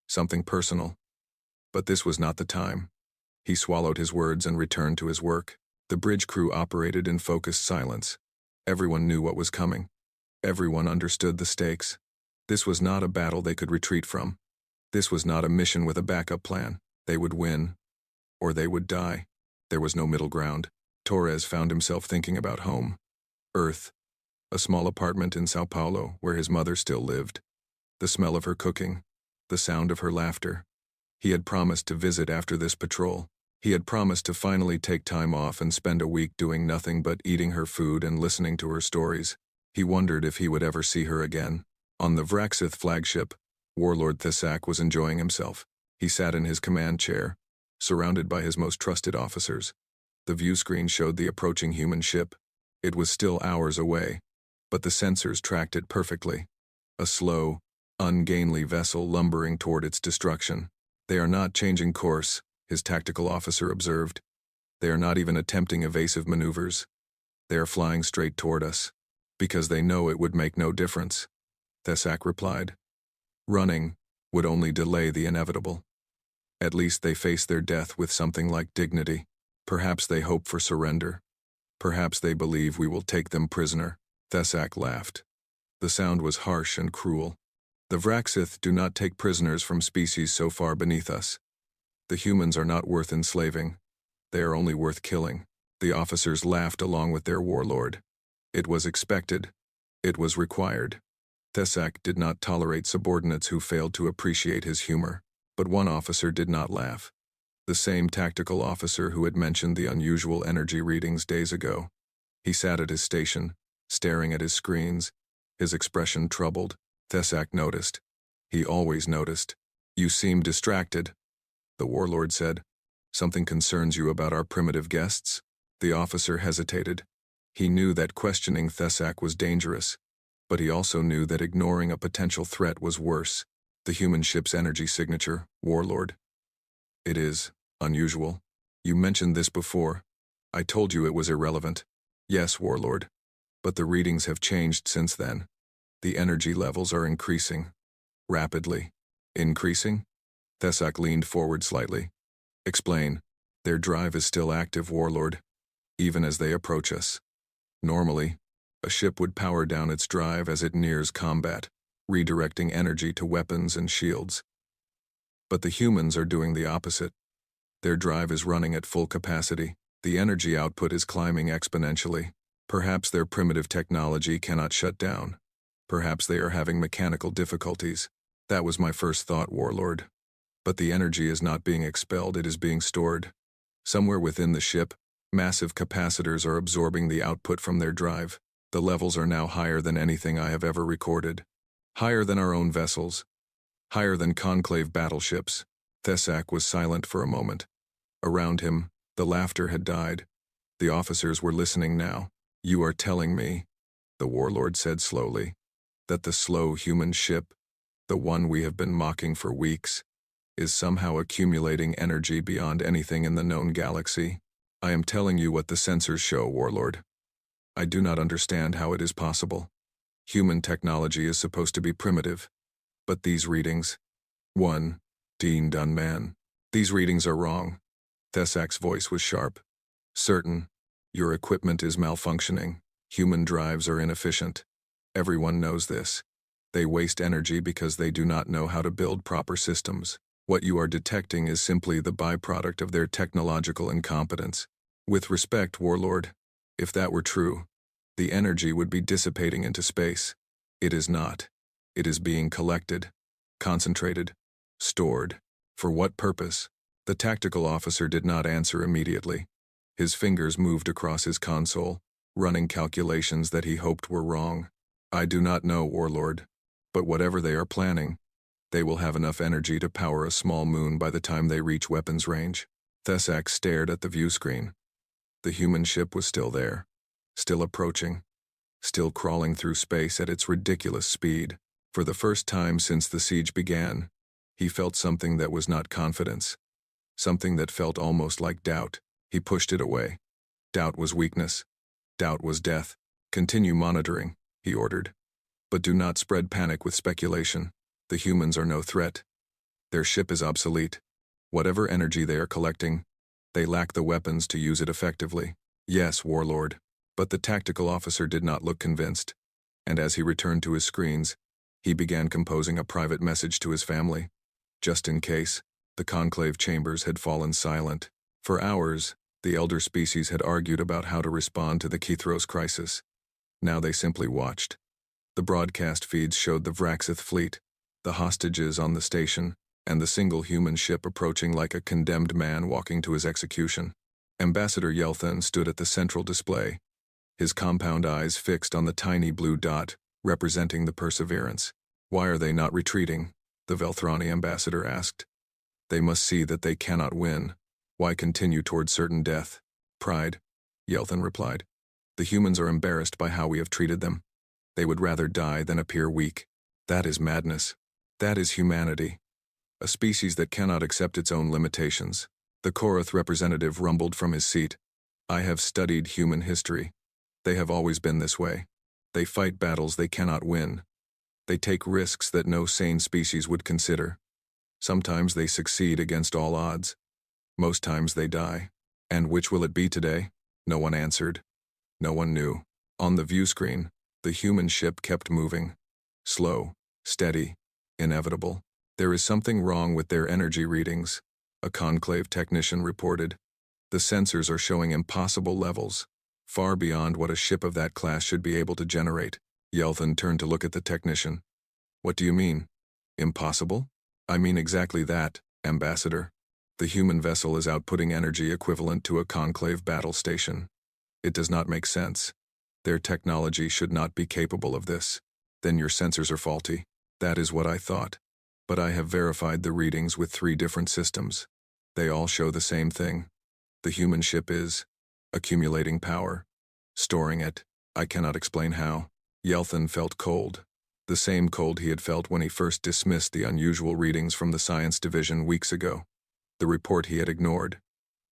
Something personal. But this was not the time. He swallowed his words and returned to his work. The bridge crew operated in focused silence. Everyone knew what was coming. Everyone understood the stakes. This was not a battle they could retreat from. This was not a mission with a backup plan. They would win, or they would die. There was no middle ground. Torres found himself thinking about home. Earth. A small apartment in Sao Paulo where his mother still lived. The smell of her cooking. The sound of her laughter. He had promised to visit after this patrol. He had promised to finally take time off and spend a week doing nothing but eating her food and listening to her stories. He wondered if he would ever see her again. On the Vraxith flagship, Warlord Thesak was enjoying himself. He sat in his command chair, surrounded by his most trusted officers. The view screen showed the approaching human ship. It was still hours away, but the sensors tracked it perfectly. A slow, ungainly vessel lumbering toward its destruction. They are not changing course, his tactical officer observed. They are not even attempting evasive maneuvers. They are flying straight toward us, because they know it would make no difference, Thesak replied. Running would only delay the inevitable. At least they face their death with something like dignity. Perhaps they hope for surrender. Perhaps they believe we will take them prisoner. Thesak laughed. The sound was harsh and cruel. The Vraxith do not take prisoners from species so far beneath us. The humans are not worth enslaving. They are only worth killing. The officers laughed along with their warlord. It was expected. It was required. Thesak did not tolerate subordinates who failed to appreciate his humor. But one officer did not laugh. The same tactical officer who had mentioned the unusual energy readings days ago. He sat at his station, staring at his screens, his expression troubled. Thesak noticed. He always noticed. You seem distracted, the warlord said. Something concerns you about our primitive guests? The officer hesitated. He knew that questioning Thesak was dangerous, but he also knew that ignoring a potential threat was worse. The human ship's energy signature, warlord. It is unusual. You mentioned this before. I told you it was irrelevant. Yes, Warlord. But the readings have changed since then. The energy levels are increasing. Rapidly. Increasing? Thesak leaned forward slightly. Explain. Their drive is still active, Warlord, even as they approach us. Normally, a ship would power down its drive as it nears combat, redirecting energy to weapons and shields. But the humans are doing the opposite. Their drive is running at full capacity. The energy output is climbing exponentially. Perhaps their primitive technology cannot shut down. Perhaps they are having mechanical difficulties. That was my first thought, Warlord. But the energy is not being expelled, it is being stored. Somewhere within the ship, massive capacitors are absorbing the output from their drive. The levels are now higher than anything I have ever recorded. Higher than our own vessels. Higher than conclave battleships. Thesak was silent for a moment. Around him, the laughter had died. The officers were listening now. You are telling me, the warlord said slowly, that the slow human ship, the one we have been mocking for weeks, is somehow accumulating energy beyond anything in the known galaxy. I am telling you what the sensors show, Warlord. I do not understand how it is possible. Human technology is supposed to be primitive. But these readings... 1. Dean Dunman. These readings are wrong. Thesak's voice was sharp. Certain. Your equipment is malfunctioning. Human drives are inefficient. Everyone knows this. They waste energy because they do not know how to build proper systems. What you are detecting is simply the byproduct of their technological incompetence. With respect, Warlord, if that were true, the energy would be dissipating into space. It is not. It is being collected, concentrated, stored. For what purpose? The tactical officer did not answer immediately. His fingers moved across his console, running calculations that he hoped were wrong. I do not know, Warlord, but whatever they are planning, they will have enough energy to power a small moon by the time they reach weapons range. Thesak stared at the view screen. The human ship was still there, still approaching, still crawling through space at its ridiculous speed. For the first time since the siege began, he felt something that was not confidence, something that felt almost like doubt. He pushed it away. Doubt was weakness. Doubt was death. Continue monitoring, he ordered. But do not spread panic with speculation. The humans are no threat. Their ship is obsolete. Whatever energy they are collecting, they lack the weapons to use it effectively. Yes, Warlord. But the tactical officer did not look convinced. And as he returned to his screens, he began composing a private message to his family. Just in case, the conclave chambers had fallen silent. For hours, the elder species had argued about how to respond to the Kithros crisis. Now they simply watched. The broadcast feeds showed the Vraxith fleet, the hostages on the station, and the single human ship approaching like a condemned man walking to his execution. Ambassador Yelthin stood at the central display, his compound eyes fixed on the tiny blue dot representing the Perseverance. Why are they not retreating? The Velthrani ambassador asked. They must see that they cannot win. Why continue toward certain death? Pride, Yelthin replied. The humans are embarrassed by how we have treated them. They would rather die than appear weak. That is madness. That is humanity. A species that cannot accept its own limitations. The Korath representative rumbled from his seat. I have studied human history. They have always been this way. They fight battles they cannot win. They take risks that no sane species would consider. Sometimes they succeed against all odds. Most times they die. And which will it be today? No one answered. No one knew. On the view screen, the human ship kept moving. Slow, steady, inevitable. There is something wrong with their energy readings, a conclave technician reported. The sensors are showing impossible levels, far beyond what a ship of that class should be able to generate. Yelthin turned to look at the technician. What do you mean? Impossible? I mean exactly that, Ambassador. The human vessel is outputting energy equivalent to a conclave battle station. It does not make sense. Their technology should not be capable of this. Then your sensors are faulty. That is what I thought. But I have verified the readings with 3 different systems. They all show the same thing. The human ship is accumulating power, storing it. I cannot explain how. Yelthin felt cold. The same cold he had felt when he first dismissed the unusual readings from the science division weeks ago. The report he had ignored.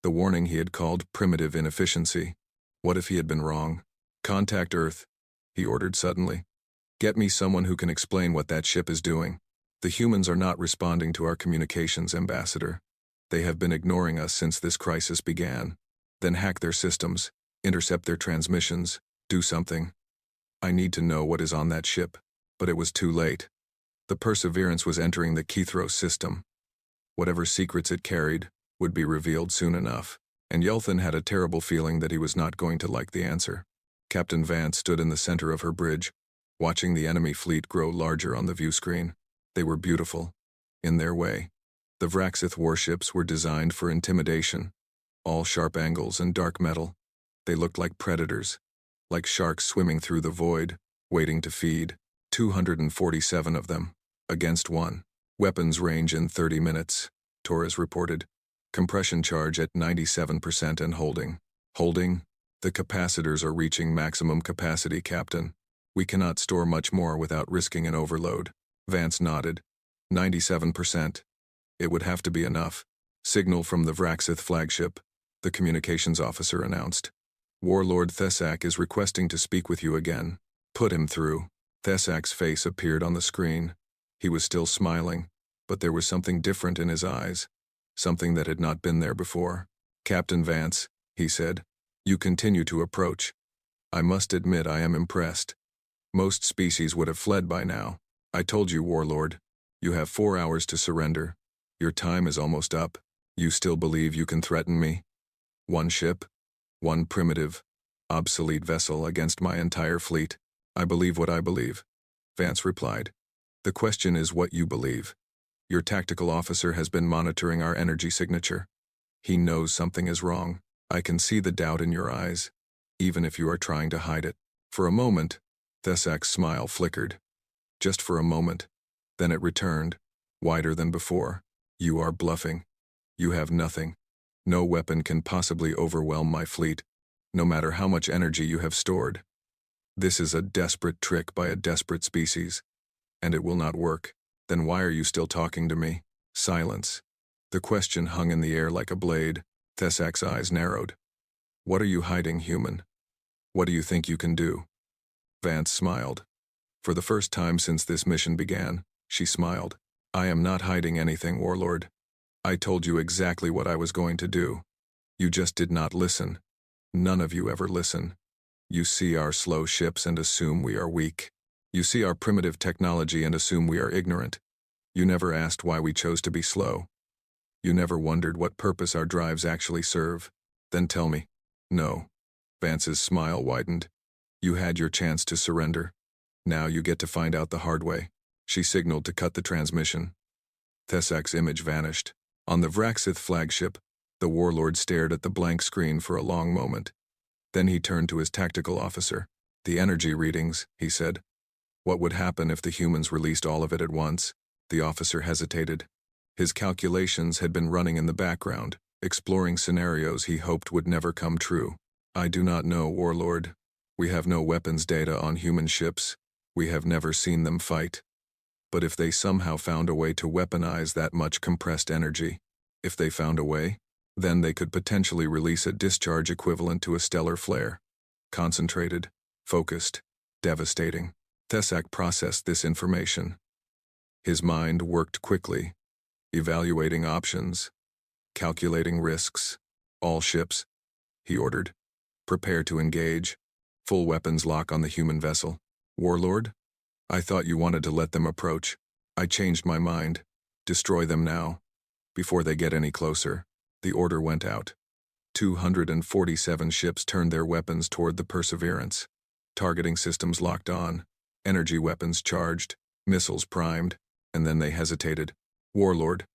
The warning he had called primitive inefficiency. What if he had been wrong? Contact Earth, he ordered suddenly. Get me someone who can explain what that ship is doing. The humans are not responding to our communications, Ambassador. They have been ignoring us since this crisis began. Then hack their systems, intercept their transmissions, do something. I need to know what is on that ship. But it was too late. The Perseverance was entering the Kethros system. Whatever secrets it carried would be revealed soon enough, and Yelthin had a terrible feeling that he was not going to like the answer. Captain Vance stood in the center of her bridge, watching the enemy fleet grow larger on the view screen. They were beautiful, in their way. The Vraxith warships were designed for intimidation, all sharp angles and dark metal. They looked like predators, like sharks swimming through the void, waiting to feed. 247 of them, against one. Weapons range in 30 minutes, Torres reported. Compression charge at 97% and holding. Holding? The capacitors are reaching maximum capacity, Captain. We cannot store much more without risking an overload. Vance nodded. 97%. It would have to be enough. Signal from the Vraxith flagship, the communications officer announced. Warlord Thesak is requesting to speak with you again. Put him through. Thesak's face appeared on the screen. He was still smiling, but there was something different in his eyes, something that had not been there before. Captain Vance, he said, you continue to approach. I must admit I am impressed. Most species would have fled by now. I told you, Warlord. You have 4 hours to surrender. Your time is almost up. You still believe you can threaten me? One ship, one primitive, obsolete vessel against my entire fleet. I believe what I believe, Vance replied. The question is what you believe. Your tactical officer has been monitoring our energy signature. He knows something is wrong. I can see the doubt in your eyes, even if you are trying to hide it. For a moment, Thesak's smile flickered. Just for a moment. Then it returned, wider than before. You are bluffing. You have nothing. No weapon can possibly overwhelm my fleet, no matter how much energy you have stored. This is a desperate trick by a desperate species, and it will not work. Then why are you still talking to me? Silence. The question hung in the air like a blade. Thesak's eyes narrowed. What are you hiding, human? What do you think you can do? Vance smiled. For the first time since this mission began, she smiled. I am not hiding anything, Warlord. I told you exactly what I was going to do. You just did not listen. None of you ever listen. You see our slow ships and assume we are weak. You see our primitive technology and assume we are ignorant. You never asked why we chose to be slow. You never wondered what purpose our drives actually serve. Then tell me. No. Vance's smile widened. You had your chance to surrender. Now you get to find out the hard way. She signaled to cut the transmission. Thesak's image vanished. On the Vraxith flagship, the warlord stared at the blank screen for a long moment. Then he turned to his tactical officer. The energy readings, he said. What would happen if the humans released all of it at once? The officer hesitated. His calculations had been running in the background, exploring scenarios he hoped would never come true. I do not know, Warlord. We have no weapons data on human ships. We have never seen them fight. But if they somehow found a way to weaponize that much compressed energy, if they found a way, then they could potentially release a discharge equivalent to a stellar flare. Concentrated, focused, devastating. Thesak processed this information. His mind worked quickly, evaluating options, calculating risks. All ships, he ordered. Prepare to engage. Full weapons lock on the human vessel. Warlord? I thought you wanted to let them approach. I changed my mind. Destroy them now. Before they get any closer. The order went out. 247 ships turned their weapons toward the Perseverance. Targeting systems locked on. Energy weapons charged. Missiles primed. And then they hesitated. Warlord,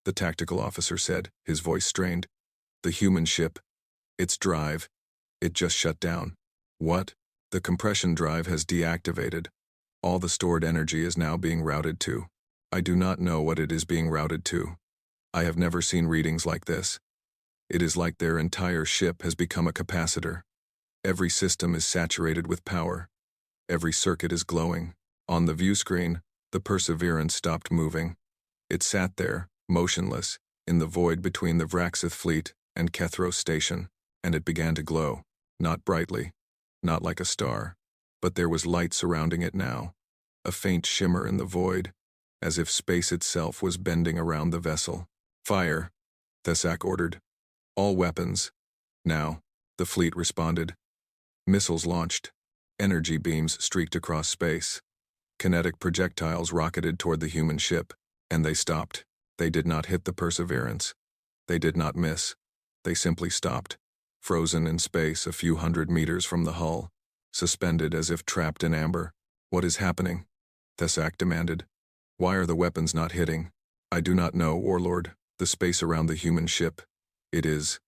the tactical officer said, his voice strained. The human ship. Its drive. It just shut down. What? The compression drive has deactivated. All the stored energy is now being routed to. I do not know what it is being routed to. I have never seen readings like this. It is like their entire ship has become a capacitor. Every system is saturated with power. Every circuit is glowing. On the view screen, the Perseverance stopped moving. It sat there, motionless, in the void between the Vraxith fleet and Kethros Station, and it began to glow, not brightly, not like a star, but there was light surrounding it now, a faint shimmer in the void, as if space itself was bending around the vessel. "Fire," Thesak ordered. "All weapons." "Now," the fleet responded. Missiles launched. Energy beams streaked across space. Kinetic projectiles rocketed toward the human ship, and they stopped. They did not hit the Perseverance. They did not miss. They simply stopped, frozen in space a few hundred meters from the hull, suspended as if trapped in amber. "What is happening?" Thesak demanded. "Why are the weapons not hitting?" "I do not know, Warlord. The space around the human ship. It is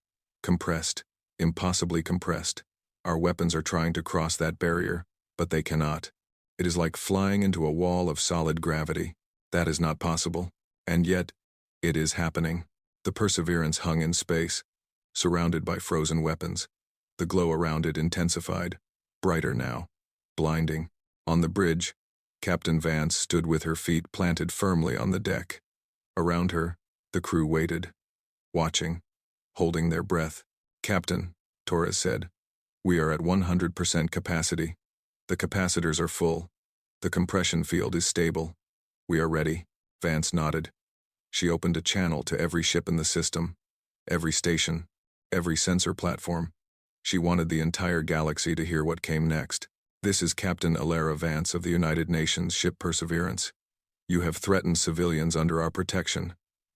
compressed, impossibly compressed. Our weapons are trying to cross that barrier, but they cannot. It is like flying into a wall of solid gravity. That is not possible. And yet, it is happening." The Perseverance hung in space, surrounded by frozen weapons. The glow around it intensified, brighter now, blinding. On the bridge, Captain Vance stood with her feet planted firmly on the deck. Around her, the crew waited, watching, holding their breath. "Captain," Torres said, "we are at 100% capacity. The capacitors are full. The compression field is stable. We are ready." Vance nodded. She opened a channel to every ship in the system, every station, every sensor platform. She wanted the entire galaxy to hear what came next. "This is Captain Alara Vance of the United Nations ship Perseverance. You have threatened civilians under our protection.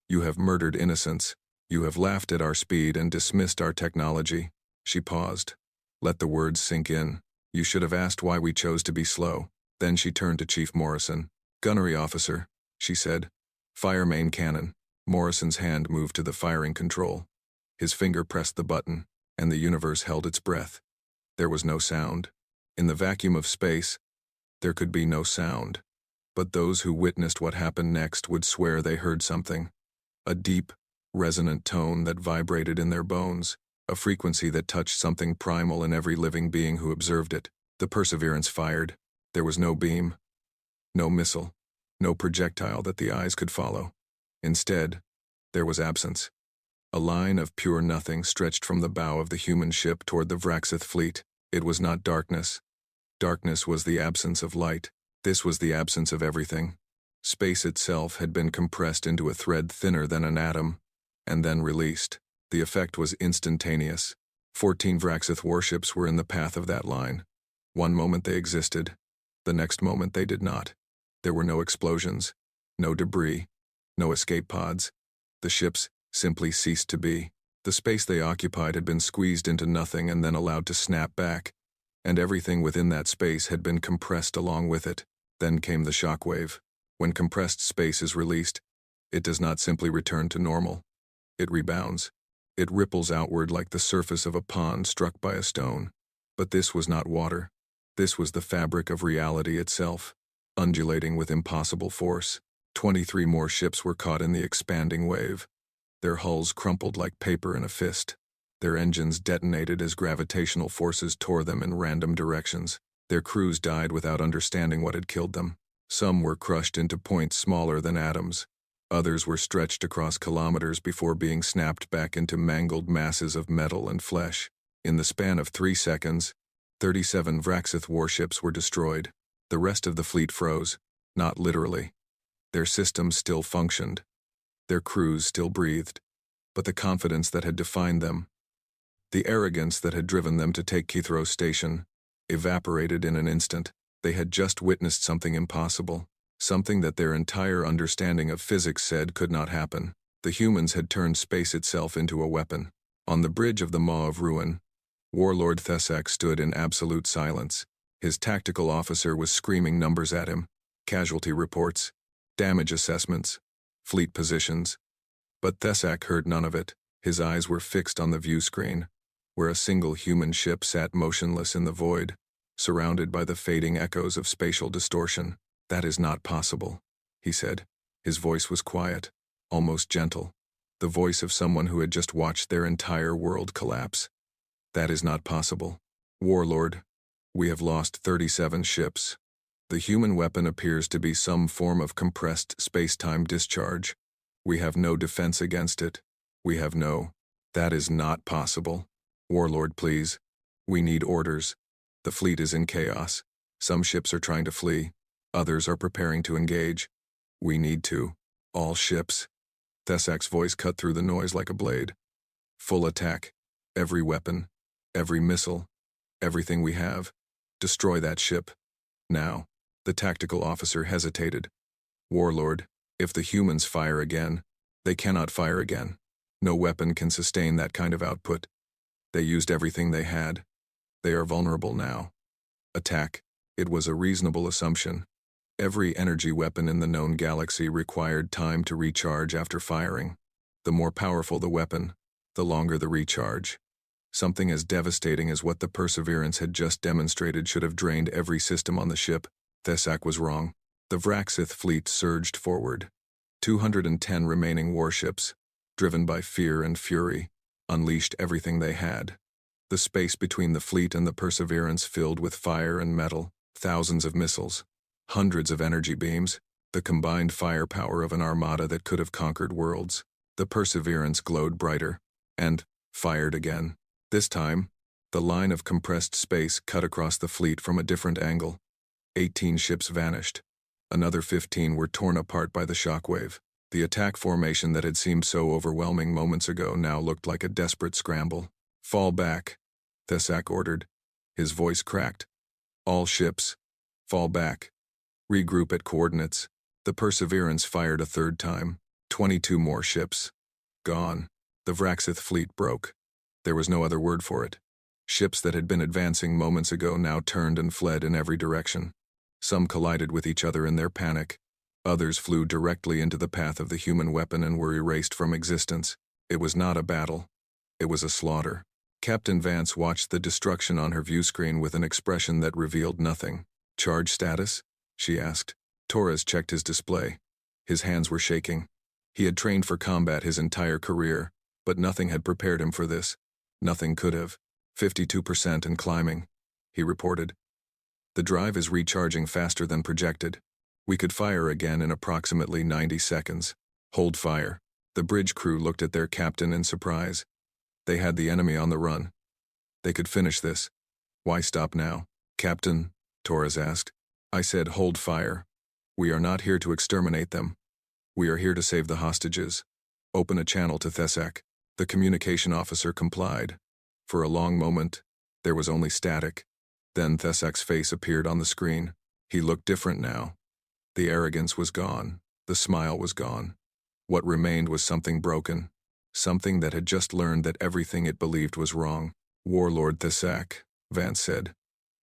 You have murdered innocents. You have laughed at our speed and dismissed our technology." She paused. Let the words sink in. "You should have asked why we chose to be slow." Then she turned to Chief Morrison. "Gunnery officer," she said. "Fire main cannon." Morrison's hand moved to the firing control. His finger pressed the button, and the universe held its breath. There was no sound. In the vacuum of space, there could be no sound. But those who witnessed what happened next would swear they heard something. A deep, resonant tone that vibrated in their bones, a frequency that touched something primal in every living being who observed it. The Perseverance fired. There was no beam, no missile, no projectile that the eyes could follow. Instead, there was absence. A line of pure nothing stretched from the bow of the human ship toward the Vraxith fleet. It was not darkness. Darkness was the absence of light. This was the absence of everything. Space itself had been compressed into a thread thinner than an atom, and then released. The effect was instantaneous. 14 Vraxith warships were in the path of that line. One moment they existed, the next moment they did not. There were no explosions, no debris, no escape pods. The ships simply ceased to be. The space they occupied had been squeezed into nothing and then allowed to snap back, and everything within that space had been compressed along with it. Then came the shockwave. When compressed space is released, it does not simply return to normal. It rebounds. It ripples outward like the surface of a pond struck by a stone. But this was not water. This was the fabric of reality itself, undulating with impossible force. 23 more ships were caught in the expanding wave. Their hulls crumpled like paper in a fist. Their engines detonated as gravitational forces tore them in random directions. Their crews died without understanding what had killed them. Some were crushed into points smaller than atoms. Others were stretched across kilometers before being snapped back into mangled masses of metal and flesh. In the span of 3 seconds, 37 Vraxith warships were destroyed. The rest of the fleet froze, not literally. Their systems still functioned. Their crews still breathed. But the confidence that had defined them, the arrogance that had driven them to take Kethros Station, evaporated in an instant. They had just witnessed something impossible, something that their entire understanding of physics said could not happen. The humans had turned space itself into a weapon. On the bridge of the Maw of Ruin, Warlord Thesak stood in absolute silence. His tactical officer was screaming numbers at him, casualty reports, damage assessments, fleet positions. But Thesak heard none of it. His eyes were fixed on the view screen, where a single human ship sat motionless in the void, surrounded by the fading echoes of spatial distortion. "That is not possible," he said. His voice was quiet, almost gentle, the voice of someone who had just watched their entire world collapse. "That is not possible. Warlord, we have lost 37 ships. The human weapon appears to be some form of compressed space-time discharge. We have no defense against it. We have no That is not possible. Warlord, please. We need orders. The fleet is in chaos. Some ships are trying to flee. Others are preparing to engage. We need to. All ships. Thesak's voice cut through the noise like a blade. Full attack. Every weapon. Every missile. Everything we have. Destroy that ship. Now. The tactical officer hesitated. Warlord, if the humans fire again, they cannot fire again. No weapon can sustain that kind of output. They used everything they had. They are vulnerable now. Attack. It was a reasonable assumption. Every energy weapon in the known galaxy required time to recharge after firing. The more powerful the weapon, the longer the recharge. Something as devastating as what the Perseverance had just demonstrated should have drained every system on the ship. Thesak was wrong. The Vraxith fleet surged forward. 210 remaining warships, driven by fear and fury, unleashed everything they had. The space between the fleet and the Perseverance filled with fire and metal, thousands of missiles, hundreds of energy beams, the combined firepower of an armada that could have conquered worlds. The Perseverance glowed brighter, and fired again. This time, the line of compressed space cut across the fleet from a different angle. 18 ships vanished. Another 15 were torn apart by the shockwave. The attack formation that had seemed so overwhelming moments ago now looked like a desperate scramble. Fall back, Thesak ordered. His voice cracked. All ships, fall back. Regroup at coordinates. The Perseverance fired a third time. 22 more ships. Gone. The Vraxith fleet broke. There was no other word for it. Ships that had been advancing moments ago now turned and fled in every direction. Some collided with each other in their panic. Others flew directly into the path of the human weapon and were erased from existence. It was not a battle. It was a slaughter. Captain Vance watched the destruction on her view screen with an expression that revealed nothing. Charge status? She asked. Torres checked his display. His hands were shaking. He had trained for combat his entire career, but nothing had prepared him for this. Nothing could have. 52% and climbing, he reported. The drive is recharging faster than projected. We could fire again in approximately 90 seconds. Hold fire. The bridge crew looked at their captain in surprise. They had the enemy on the run. They could finish this. Why stop now? Captain, Torres asked. I said hold fire. We are not here to exterminate them. We are here to save the hostages. Open a channel to Thesak. The communication officer complied. For a long moment, there was only static. Then Thesak's face appeared on the screen. He looked different now. The arrogance was gone. The smile was gone. What remained was something broken. Something that had just learned that everything it believed was wrong. Warlord Thesak, Vance said.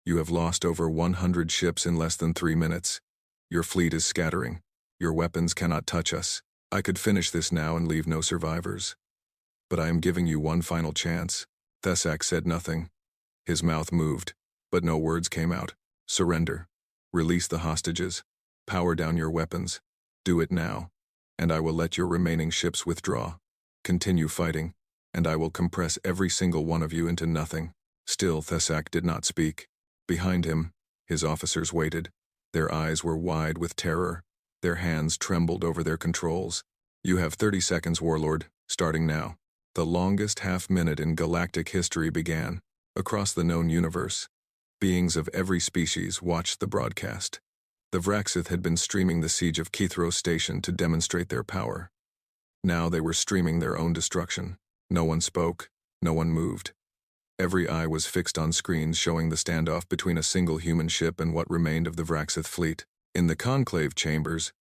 You have lost over 100 ships in less than 3 minutes. Your fleet is scattering. Your weapons cannot touch us. I could finish this now and leave no survivors. But I am giving you one final chance. Thesak said nothing. His mouth moved, but no words came out. Surrender. Release the hostages. Power down your weapons. Do it now, and I will let your remaining ships withdraw. Continue fighting, and I will compress every single one of you into nothing. Still, Thesak did not speak. Behind him, his officers waited. Their eyes were wide with terror. Their hands trembled over their controls. You have 30 seconds, Warlord, starting now. The longest half-minute in galactic history began. Across the known universe, beings of every species watched the broadcast. The Vraxith had been streaming the siege of Kithros Station to demonstrate their power. Now they were streaming their own destruction. No one spoke, no one moved. Every eye was fixed on screens showing the standoff between a single human ship and what remained of the Vraxith fleet. In the conclave chambers,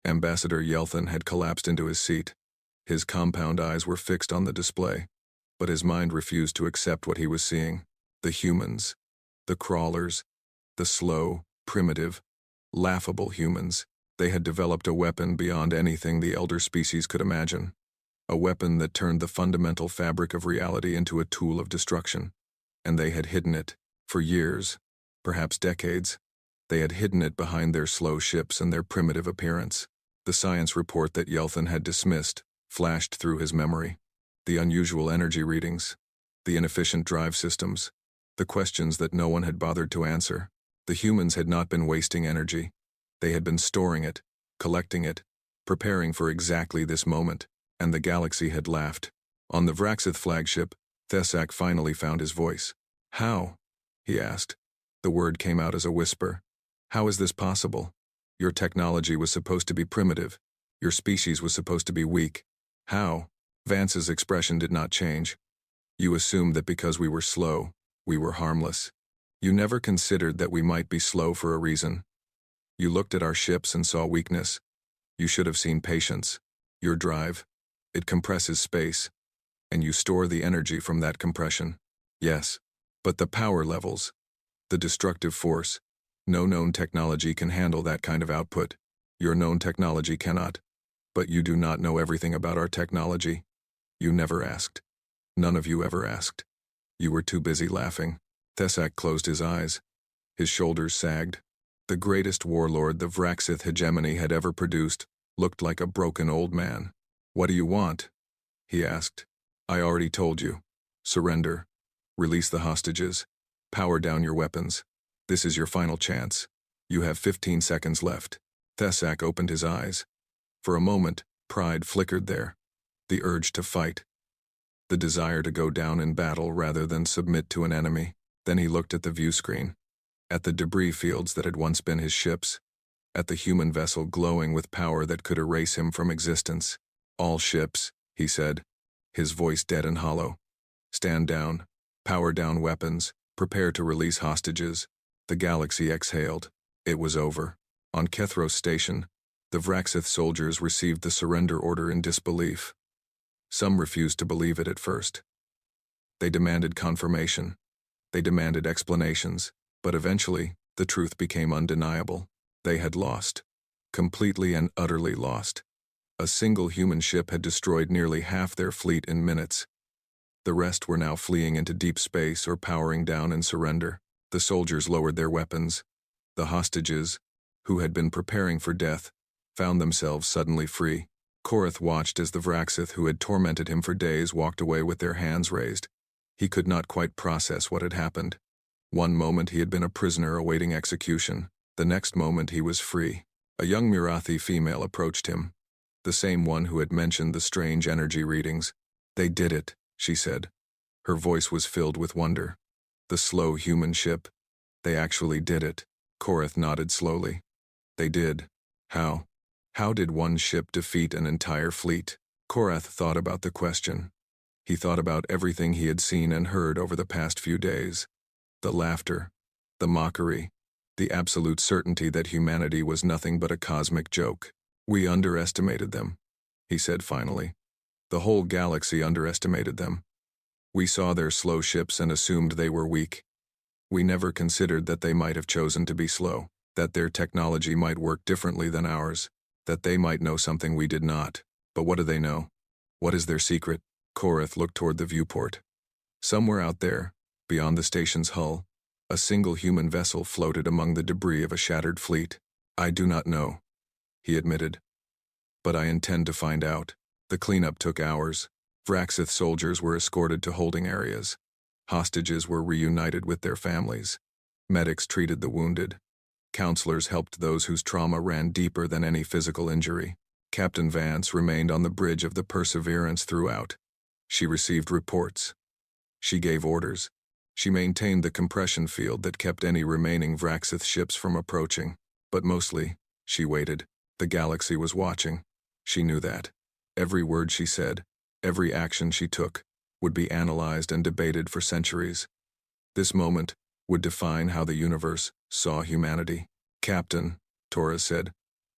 Ambassador Yelthin had collapsed into his seat. His compound eyes were fixed on the display, but his mind refused to accept what he was seeing. The humans, the crawlers, the slow, primitive, laughable humans. They had developed a weapon beyond anything the elder species could imagine. A weapon that turned the fundamental fabric of reality into a tool of destruction. And they had hidden it, for years, perhaps decades. They had hidden it behind their slow ships and their primitive appearance. The science report that Yelthin had dismissed flashed through his memory. The unusual energy readings, the inefficient drive systems, the questions that no one had bothered to answer. The humans had not been wasting energy. They had been storing it, collecting it, preparing for exactly this moment, and the galaxy had laughed. On the Vraxith flagship, Thesak finally found his voice. How? He asked. The word came out as a whisper. How is this possible? Your technology was supposed to be primitive. Your species was supposed to be weak. How? Vance's expression did not change. You assumed that because we were slow, we were harmless. You never considered that we might be slow for a reason. You looked at our ships and saw weakness. You should have seen patience. Your drive. It compresses space. And you store the energy from that compression. Yes. But the power levels. The destructive force. No known technology can handle that kind of output. Your known technology cannot. But you do not know everything about our technology. You never asked. None of you ever asked. You were too busy laughing. Thesak closed his eyes. His shoulders sagged. The greatest warlord the Vraxith hegemony had ever produced looked like a broken old man. What do you want? He asked. I already told you. Surrender. Release the hostages. Power down your weapons. This is your final chance. You have 15 seconds left. Thesak opened his eyes. For a moment, pride flickered there. The urge to fight. The desire to go down in battle rather than submit to an enemy. Then he looked at the view screen. At the debris fields that had once been his ships. At the human vessel glowing with power that could erase him from existence. All ships, he said, his voice dead and hollow. Stand down. Power down weapons. Prepare to release hostages. The galaxy exhaled. It was over. On Kethros Station, the Vraxith soldiers received the surrender order in disbelief. Some refused to believe it at first. They demanded confirmation. They demanded explanations. But eventually, the truth became undeniable. They had lost. Completely and utterly lost. A single human ship had destroyed nearly half their fleet in minutes. The rest were now fleeing into deep space or powering down in surrender. The soldiers lowered their weapons. The hostages, who had been preparing for death, found themselves suddenly free. Korath watched as the Vraxith who had tormented him for days walked away with their hands raised. He could not quite process what had happened. One moment he had been a prisoner awaiting execution. The next moment he was free. A young Mirathi female approached him. The same one who had mentioned the strange energy readings. They did it, she said. Her voice was filled with wonder. The slow human ship. They actually did it. Korath nodded slowly. They did. How? How did one ship defeat an entire fleet? Korath thought about the question. He thought about everything he had seen and heard over the past few days. The laughter, the mockery, the absolute certainty that humanity was nothing but a cosmic joke. We underestimated them, he said finally. The whole galaxy underestimated them. We saw their slow ships and assumed they were weak. We never considered that they might have chosen to be slow, that their technology might work differently than ours, that they might know something we did not. But what do they know? What is their secret? Korath looked toward the viewport. Somewhere out there, beyond the station's hull, a single human vessel floated among the debris of a shattered fleet. I do not know, he admitted. But I intend to find out. The cleanup took hours. Vraxith soldiers were escorted to holding areas. Hostages were reunited with their families. Medics treated the wounded. Counselors helped those whose trauma ran deeper than any physical injury. Captain Vance remained on the bridge of the Perseverance throughout. She received reports. She gave orders. She maintained the compression field that kept any remaining Vraxith ships from approaching. But mostly, she waited. The galaxy was watching. She knew that. Every word she said, every action she took, would be analyzed and debated for centuries. This moment would define how the universe saw humanity. Captain, Torres said,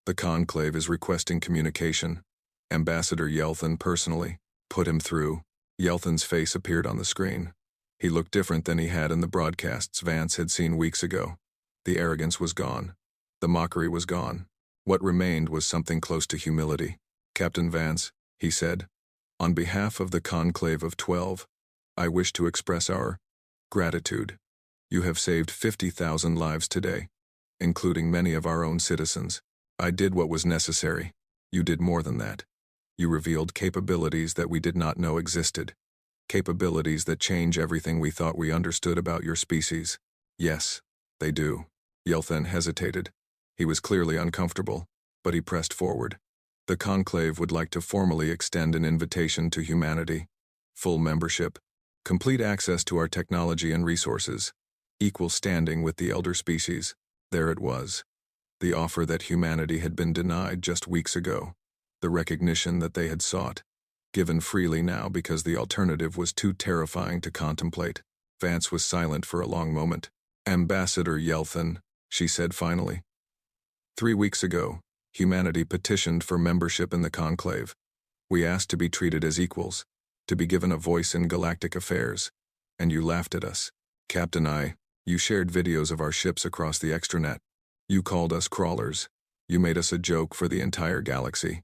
the Conclave is requesting communication. Ambassador Yelthin personally. Put him through. Yelthin's face appeared on the screen. He looked different than he had in the broadcasts Vance had seen weeks ago. The arrogance was gone. The mockery was gone. What remained was something close to humility. Captain Vance, he said, on behalf of the Conclave of 12, I wish to express our gratitude. You have saved 50,000 lives today, including many of our own citizens. I did what was necessary. You did more than that. You revealed capabilities that we did not know existed. Capabilities that change everything we thought we understood about your species. Yes, they do. Yelthin hesitated. He was clearly uncomfortable, but he pressed forward. The Conclave would like to formally extend an invitation to humanity. full membership, complete access to our technology and resources, equal standing with the elder species. There it was. The offer that humanity had been denied just weeks ago. The recognition that they had sought, given freely now because the alternative was too terrifying to contemplate. Vance was silent for a long moment. "Ambassador Yelthin," she said finally. 3 weeks ago, humanity petitioned for membership in the Conclave. We asked to be treated as equals, to be given a voice in galactic affairs. And you laughed at us. Captain you shared videos of our ships across the extranet. You called us crawlers. You made us a joke for the entire galaxy.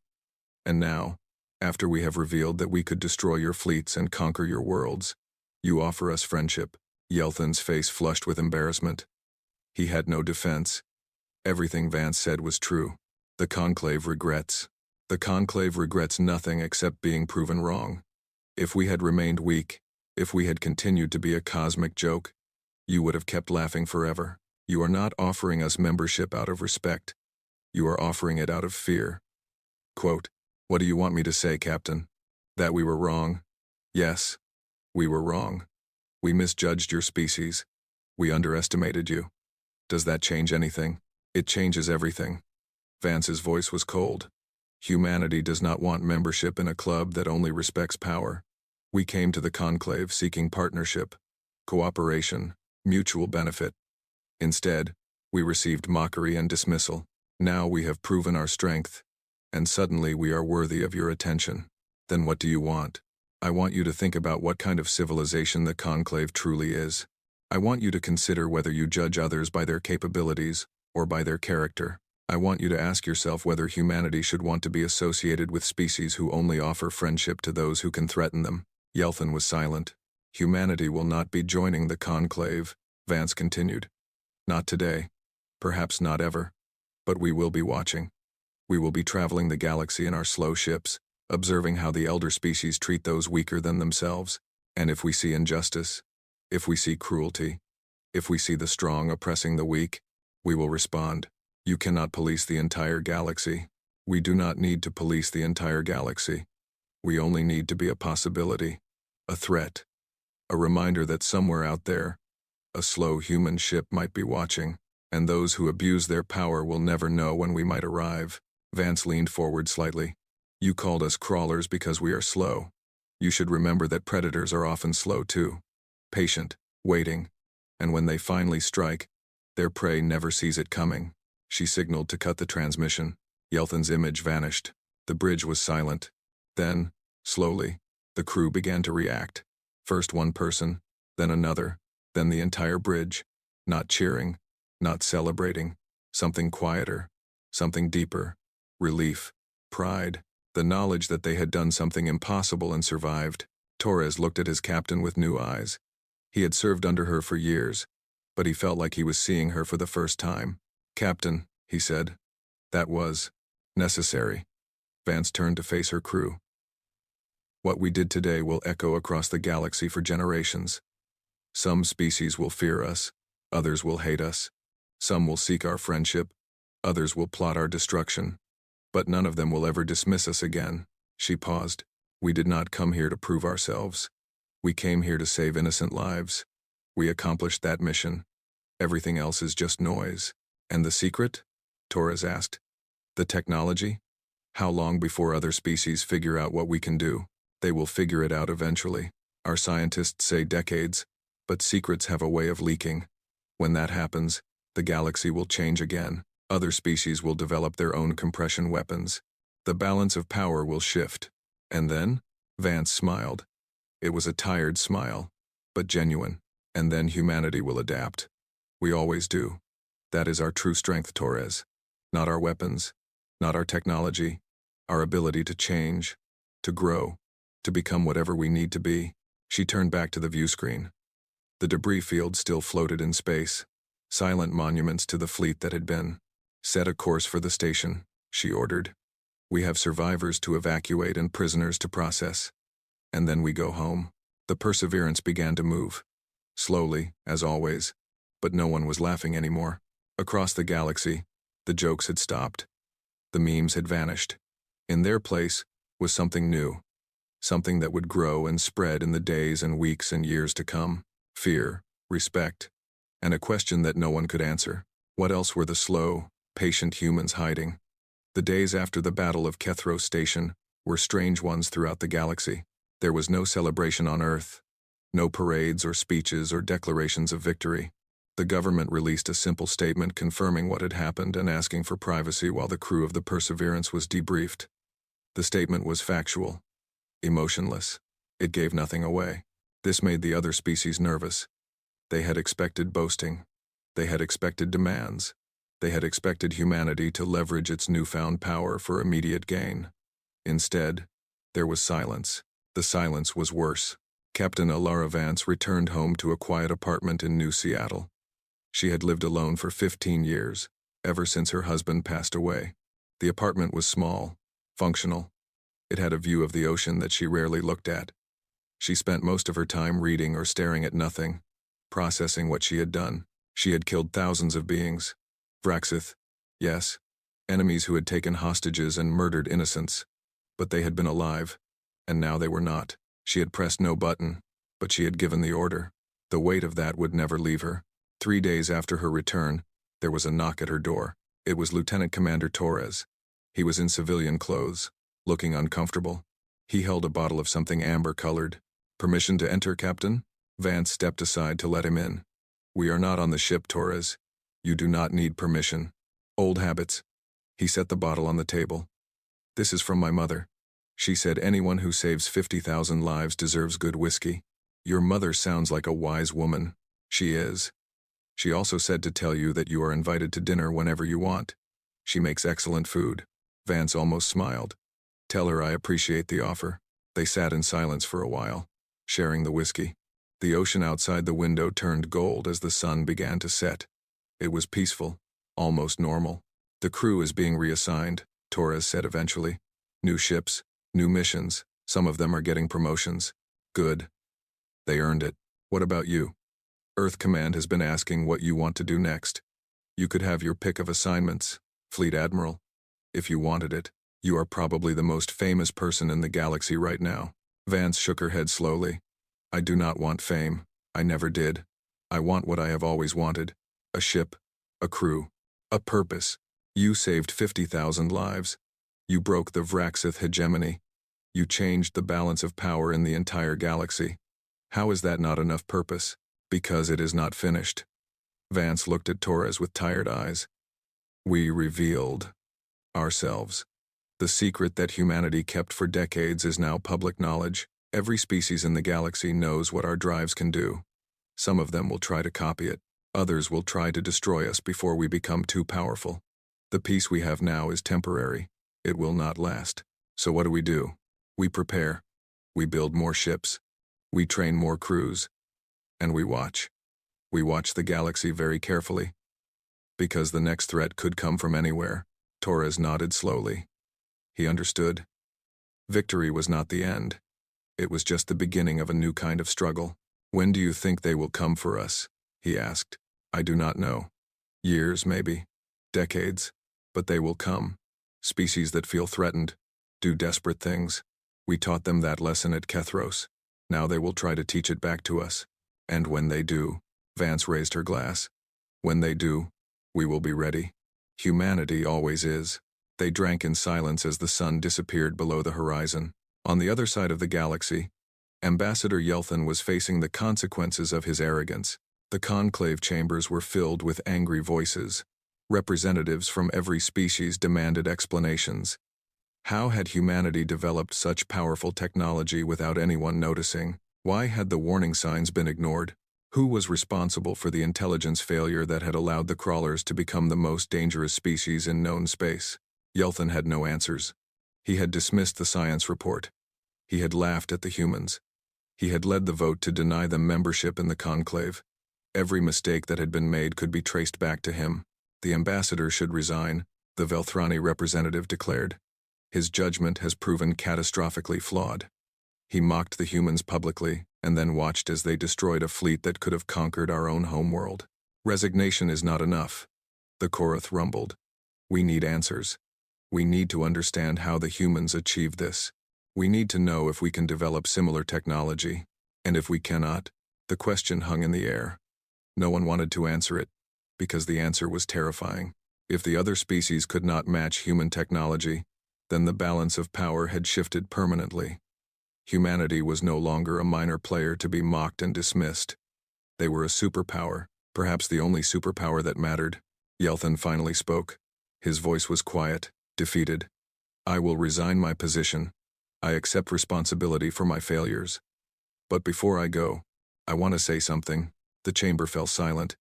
And now, after we have revealed that we could destroy your fleets and conquer your worlds, you offer us friendship. Yelthin's face flushed with embarrassment. He had no defense. Everything Vance said was true. The Conclave regrets. The Conclave regrets nothing except being proven wrong. If we had remained weak, if we had continued to be a cosmic joke, you would have kept laughing forever. You are not offering us membership out of respect. You are offering it out of fear. Quote, "What do you want me to say, Captain? That we were wrong? Yes, we were wrong. We misjudged your species. We underestimated you. Does that change anything?" "It changes everything." Vance's voice was cold. Humanity does not want membership in a club that only respects power. We came to the Conclave seeking partnership, cooperation, mutual benefit. Instead, we received mockery and dismissal. Now we have proven our strength, and suddenly we are worthy of your attention. Then what do you want? I want you to think about what kind of civilization the Conclave truly is. I want you to consider whether you judge others by their capabilities or by their character. I want you to ask yourself whether humanity should want to be associated with species who only offer friendship to those who can threaten them. Yelthin was silent. Humanity will not be joining the Conclave, Vance continued. Not today. Perhaps not ever. But we will be watching. We will be traveling the galaxy in our slow ships, observing how the elder species treat those weaker than themselves. And if we see injustice, if we see cruelty, if we see the strong oppressing the weak, we will respond. You cannot police the entire galaxy. We do not need to police the entire galaxy. We only need to be a possibility, a threat, a reminder that somewhere out there, a slow human ship might be watching, and those who abuse their power will never know when we might arrive. Vance leaned forward slightly. You called us crawlers because we are slow. You should remember that predators are often slow too. Patient, waiting, and when they finally strike, their prey never sees it coming. She signaled to cut the transmission. Yelthin's image vanished. The bridge was silent. Then, slowly, the crew began to react. First one person, then another, then the entire bridge. Not cheering, not celebrating. Something quieter, something deeper. Relief, pride, the knowledge that they had done something impossible and survived. Torres looked at his captain with new eyes. He had served under her for years, but he felt like he was seeing her for the first time. Captain, he said, that was necessary. Vance turned to face her crew. What we did today will echo across the galaxy for generations. Some species will fear us, others will hate us. Some will seek our friendship, others will plot our destruction. But none of them will ever dismiss us again. She paused. We did not come here to prove ourselves. We came here to save innocent lives. We accomplished that mission. Everything else is just noise. And the secret? Torres asked. The technology? How long before other species figure out what we can do? They will figure it out eventually. Our scientists say decades, but secrets have a way of leaking. When that happens, the galaxy will change again. Other species will develop their own compression weapons. The balance of power will shift. And then? Vance smiled. It was a tired smile, but genuine. And then humanity will adapt. We always do. That is our true strength, Torres. Not our weapons, not our technology, our ability to change, to grow, to become whatever we need to be. She turned back to the view screen. The debris field still floated in space, silent monuments to the fleet that had been. Set a course for the station, she ordered. We have survivors to evacuate and prisoners to process. And then we go home. The Perseverance began to move. Slowly, as always, but no one was laughing anymore. Across the galaxy, the jokes had stopped. The memes had vanished. In their place was something new. something that would grow and spread in the days and weeks and years to come. Fear, respect, and a question that no one could answer. What else were the slow, patient humans hiding? The days after the Battle of Kethros Station were strange ones throughout the galaxy. There was no celebration on Earth, no parades or speeches or declarations of victory. The government released a simple statement confirming what had happened and asking for privacy while the crew of the Perseverance was debriefed. The statement was factual, emotionless. It gave nothing away. This made the other species nervous. They had expected boasting. They had expected demands. They had expected humanity to leverage its newfound power for immediate gain. Instead, there was silence. The silence was worse. Captain Alara Vance returned home to a quiet apartment in New Seattle. She had lived alone for 15 years, ever since her husband passed away. The apartment was small, functional. It had a view of the ocean that she rarely looked at. She spent most of her time reading or staring at nothing, processing what she had done. She had killed thousands of beings. Vraxith, yes, enemies who had taken hostages and murdered innocents. But they had been alive, and now they were not. She had pressed no button, but she had given the order. The weight of that would never leave her. 3 days after her return, there was a knock at her door. It was Lieutenant Commander Torres. He was in civilian clothes, looking uncomfortable. He held a bottle of something amber-colored. "Permission to enter, Captain?" Vance stepped aside to let him in. "We are not on the ship, Torres. You do not need permission." "Old habits." He set the bottle on the table. "This is from my mother. She said anyone who saves 50,000 lives deserves good whiskey. Your mother sounds like a wise woman." "She is. She also said to tell you that you are invited to dinner whenever you want. She makes excellent food." Vance almost smiled. "Tell her I appreciate the offer." They sat in silence for a while, sharing the whiskey. The ocean outside the window turned gold as the sun began to set. It was peaceful, almost normal. "The crew is being reassigned," Torres said eventually. "New ships, new missions. Some of them are getting promotions." "Good. They earned it. What about you?" "Earth Command has been asking what you want to do next. You could have your pick of assignments, Fleet Admiral. If you wanted it. You are probably the most famous person in the galaxy right now." Vance shook her head slowly. "I do not want fame. I never did. I want what I have always wanted. A ship, a crew, a purpose. You saved 50,000 lives. You broke the Vraxith hegemony. You changed the balance of power in the entire galaxy. How is that not enough purpose?" "Because it is not finished." Vance looked at Torres with tired eyes. "We revealed ourselves. The secret that humanity kept for decades is now public knowledge. Every species in the galaxy knows what our drives can do. Some of them will try to copy it. Others will try to destroy us before we become too powerful. The peace we have now is temporary. It will not last. So what do? We prepare. We build more ships. We train more crews. And we watch. We watch the galaxy very carefully. Because the next threat could come from anywhere." Torres nodded slowly. He understood. Victory was not the end. It was just the beginning of a new kind of struggle. "When do you think they will come for us?" he asked. "I do not know. Years, maybe. Decades. But they will come. Species that feel threatened, do desperate things. We taught them that lesson at Kethros. Now they will try to teach it back to us. And when they do," Vance raised her glass, "when they do, we will be ready. Humanity always is." They drank in silence as the sun disappeared below the horizon. On the other side of the galaxy, Ambassador Yelthin was facing the consequences of his arrogance. The conclave chambers were filled with angry voices. Representatives from every species demanded explanations. How had humanity developed such powerful technology without anyone noticing? Why had the warning signs been ignored? Who was responsible for the intelligence failure that had allowed the crawlers to become the most dangerous species in known space? Yelthin had no answers. He had dismissed the science report. He had laughed at the humans. He had led the vote to deny them membership in the conclave. Every mistake that had been made could be traced back to him. "The ambassador should resign," the Velthrani representative declared. "His judgment has proven catastrophically flawed." He mocked the humans publicly, and then watched as they destroyed a fleet that could have conquered our own homeworld. "Resignation is not enough," the Korath rumbled. "We need answers. We need to understand how the humans achieved this. We need to know if we can develop similar technology, and if we cannot, the question hung in the air. No one wanted to answer it, because the answer was terrifying. If the other species could not match human technology, then the balance of power had shifted permanently. Humanity was no longer a minor player to be mocked and dismissed. They were a superpower, perhaps the only superpower that mattered. Yelthin finally spoke. His voice was quiet, defeated. I will resign my position. I accept responsibility for my failures. But before I go, I want to say something. The chamber fell silent.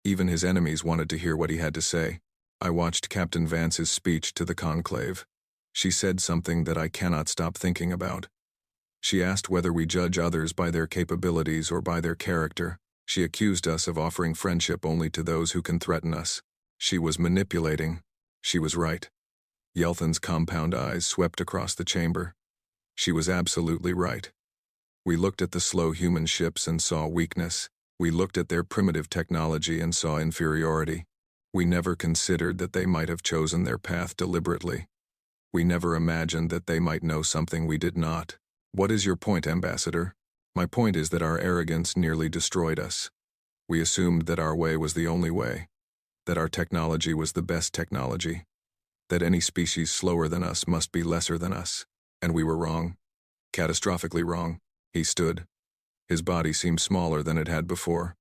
Even his enemies wanted to hear what he had to say. I watched Captain Vance's speech to the conclave. She said something that I cannot stop thinking about. She asked whether we judge others by their capabilities or by their character. She accused us of offering friendship only to those who can threaten us. She was manipulating. She was right. Yelthin's compound eyes swept across the chamber. She was absolutely right. We looked at the slow human ships and saw weakness. We looked at their primitive technology and saw inferiority. We never considered that they might have chosen their path deliberately. We never imagined that they might know something we did not. What is your point, Ambassador? My point is that our arrogance nearly destroyed us. We assumed that our way was the only way, that our technology was the best technology, that any species slower than us must be lesser than us, and we were wrong. Catastrophically wrong. He stood. His body seemed smaller than it had before.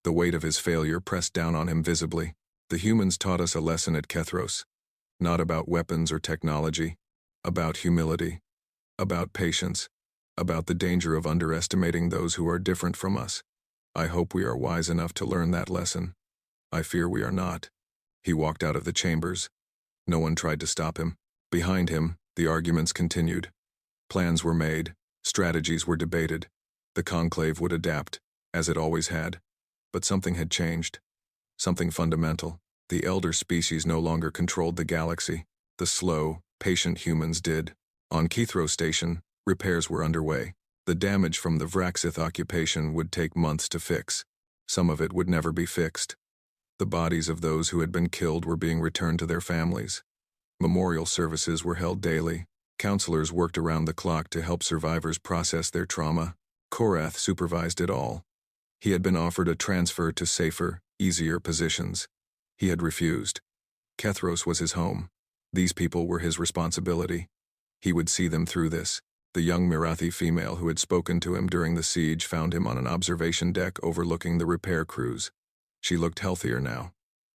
The weight of his failure pressed down on him visibly. The humans taught us a lesson at Kethros, not about weapons or technology, about humility, about patience, about the danger of underestimating those who are different from us. I hope we are wise enough to learn that lesson. I fear we are not. He walked out of the chambers. No one tried to stop him. Behind him, the arguments continued. Plans were made, strategies were debated. The conclave would adapt, as it always had. But something had changed. Something fundamental. The elder species no longer controlled the galaxy. The slow, patient humans did. On Kethro Station, repairs were underway. The damage from the Vraxith occupation would take months to fix. Some of it would never be fixed. The bodies of those who had been killed were being returned to their families. Memorial services were held daily. Counselors worked around the clock to help survivors process their trauma. Korath supervised it all. He had been offered a transfer to safer, easier positions. He had refused. Kethros was his home. These people were his responsibility. He would see them through this. The young Mirathi female who had spoken to him during the siege found him on an observation deck overlooking the repair crews. She looked healthier now,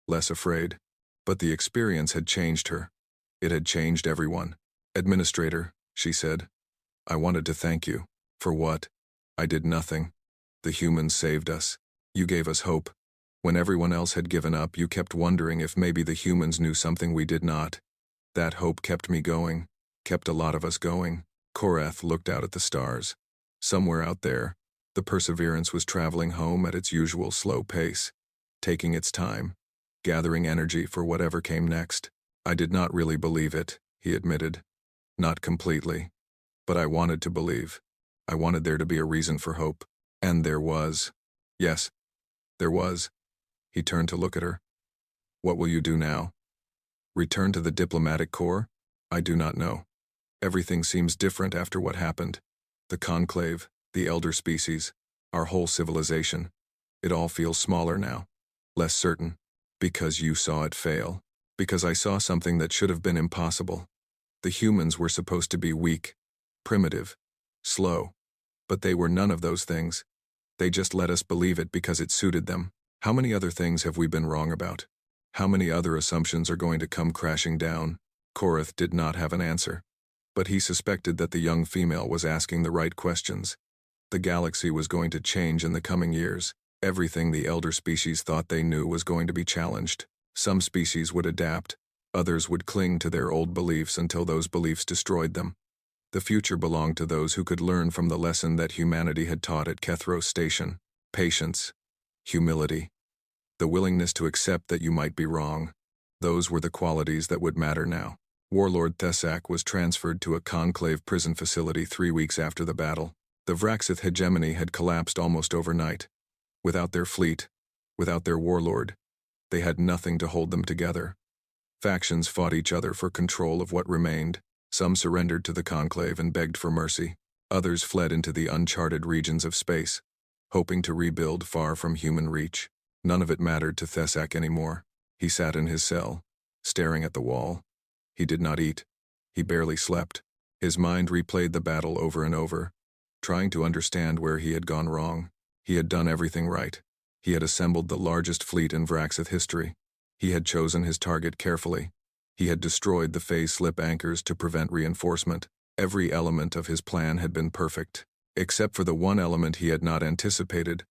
less afraid. But the experience had changed her. It had changed everyone. Administrator, she said, I wanted to thank you. For what? I did nothing. The humans saved us. You gave us hope. When everyone else had given up, you kept wondering if maybe the humans knew something we did not. That hope kept me going, kept a lot of us going. Korath looked out at the stars. Somewhere out there, the Perseverance was traveling home at its usual slow pace, taking its time, gathering energy for whatever came next. I did not really believe it, he admitted. Not completely. But I wanted to believe. I wanted there to be a reason for hope. And there was. Yes, there was. He turned to look at her. What will you do now? Return to the diplomatic corps? I do not know. Everything seems different after what happened. The conclave, the elder species, our whole civilization. It all feels smaller now, less certain. Because you saw it fail. Because I saw something that should have been impossible. The humans were supposed to be weak, primitive, slow. But they were none of those things. They just let us believe it because it suited them. How many other things have we been wrong about? How many other assumptions are going to come crashing down? Korath did not have an answer. But he suspected that the young female was asking the right questions. The galaxy was going to change in the coming years. Everything the elder species thought they knew was going to be challenged. Some species would adapt. Others would cling to their old beliefs until those beliefs destroyed them. The future belonged to those who could learn from the lesson that humanity had taught at Kethros Station. Patience. Humility. The willingness to accept that you might be wrong. Those were the qualities that would matter now. Warlord Thesak was transferred to a conclave prison facility 3 weeks after the battle. The Vraxith hegemony had collapsed almost overnight. Without their fleet, without their warlord, they had nothing to hold them together. Factions fought each other for control of what remained. Some surrendered to the conclave and begged for mercy. Others fled into the uncharted regions of space, hoping to rebuild far from human reach. None of it mattered to Thesak anymore. He sat in his cell, staring at the wall. He did not eat. He barely slept. His mind replayed the battle over and over, trying to understand where he had gone wrong. He had done everything right. He had assembled the largest fleet in Vraxith history. He had chosen his target carefully. He had destroyed the phase slip anchors to prevent reinforcement. Every element of his plan had been perfect, except for the one element he had not anticipated,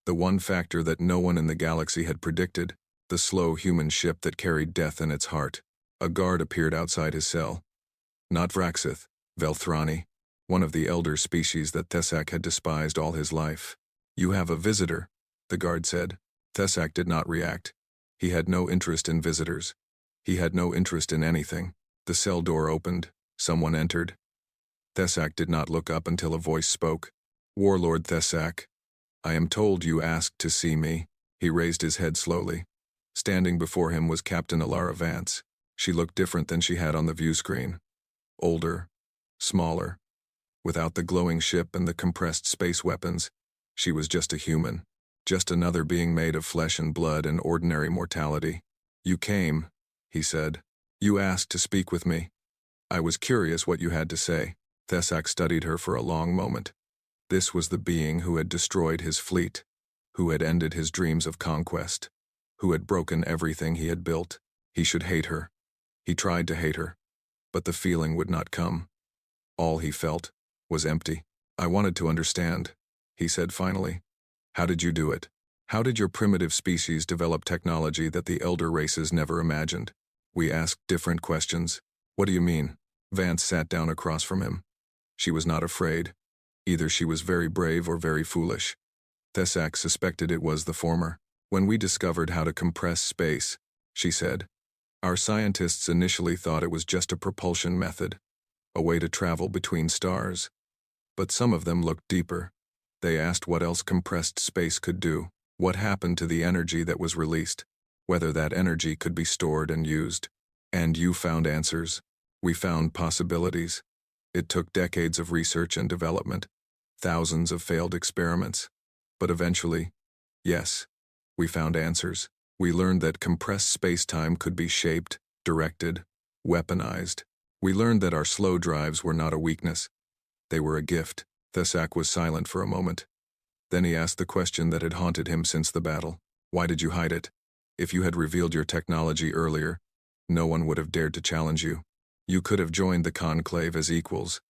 the one factor that no one in the galaxy had predicted, the slow human ship that carried death in its heart. A guard appeared outside his cell. Not Vraxith, Velthrani, one of the elder species that Thesak had despised all his life. "You have a visitor," the guard said. Thesak did not react. He had no interest in visitors. He had no interest in anything. The cell door opened. Someone entered. Thesak did not look up until a voice spoke. "Warlord Thesak, I am told you asked to see me." He raised his head slowly. Standing before him was Captain Alara Vance. She looked different than she had on the view screen. Older, smaller. Without the glowing ship and the compressed space weapons, she was just a human. Just another being made of flesh and blood and ordinary mortality. "You came," he said. "You asked to speak with me. I was curious what you had to say." Thesak studied her for a long moment. This was the being who had destroyed his fleet, who had ended his dreams of conquest, who had broken everything he had built. He should hate her. He tried to hate her, but the feeling would not come. All he felt was empty. "I wanted to understand," he said finally. "How did you do it? How did your primitive species develop technology that the elder races never imagined?" We asked different questions. "What do you mean?" Vance sat down across from him. She was not afraid. Either she was very brave or very foolish. Thesak suspected it was the former. "When we discovered how to compress space," she said, "our scientists initially thought it was just a propulsion method, a way to travel between stars. But some of them looked deeper. They asked what else compressed space could do, what happened to the energy that was released, whether that energy could be stored and used. And you found answers. We found possibilities. It took decades of research and development, thousands of failed experiments. But eventually, yes, we found answers. We learned that compressed space-time could be shaped, directed, weaponized. We learned that our slow drives were not a weakness. They were a gift." Thesak was silent for a moment. Then he asked the question that had haunted him since the battle. "Why did you hide it? If you had revealed your technology earlier, no one would have dared to challenge you. You could have joined the conclave as equals.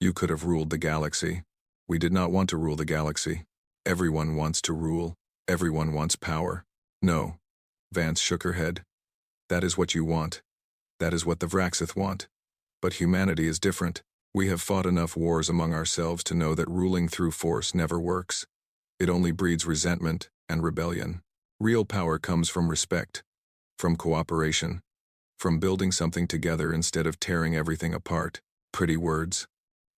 You could have ruled the galaxy. We did not want to rule the galaxy. Everyone wants to rule. Everyone wants power." "No." Vance shook her head. "That is what you want. That is what the Vraxith want. But humanity is different. We have fought enough wars among ourselves to know that ruling through force never works. It only breeds resentment and rebellion. Real power comes from respect, from cooperation, from building something together instead of tearing everything apart." Pretty words.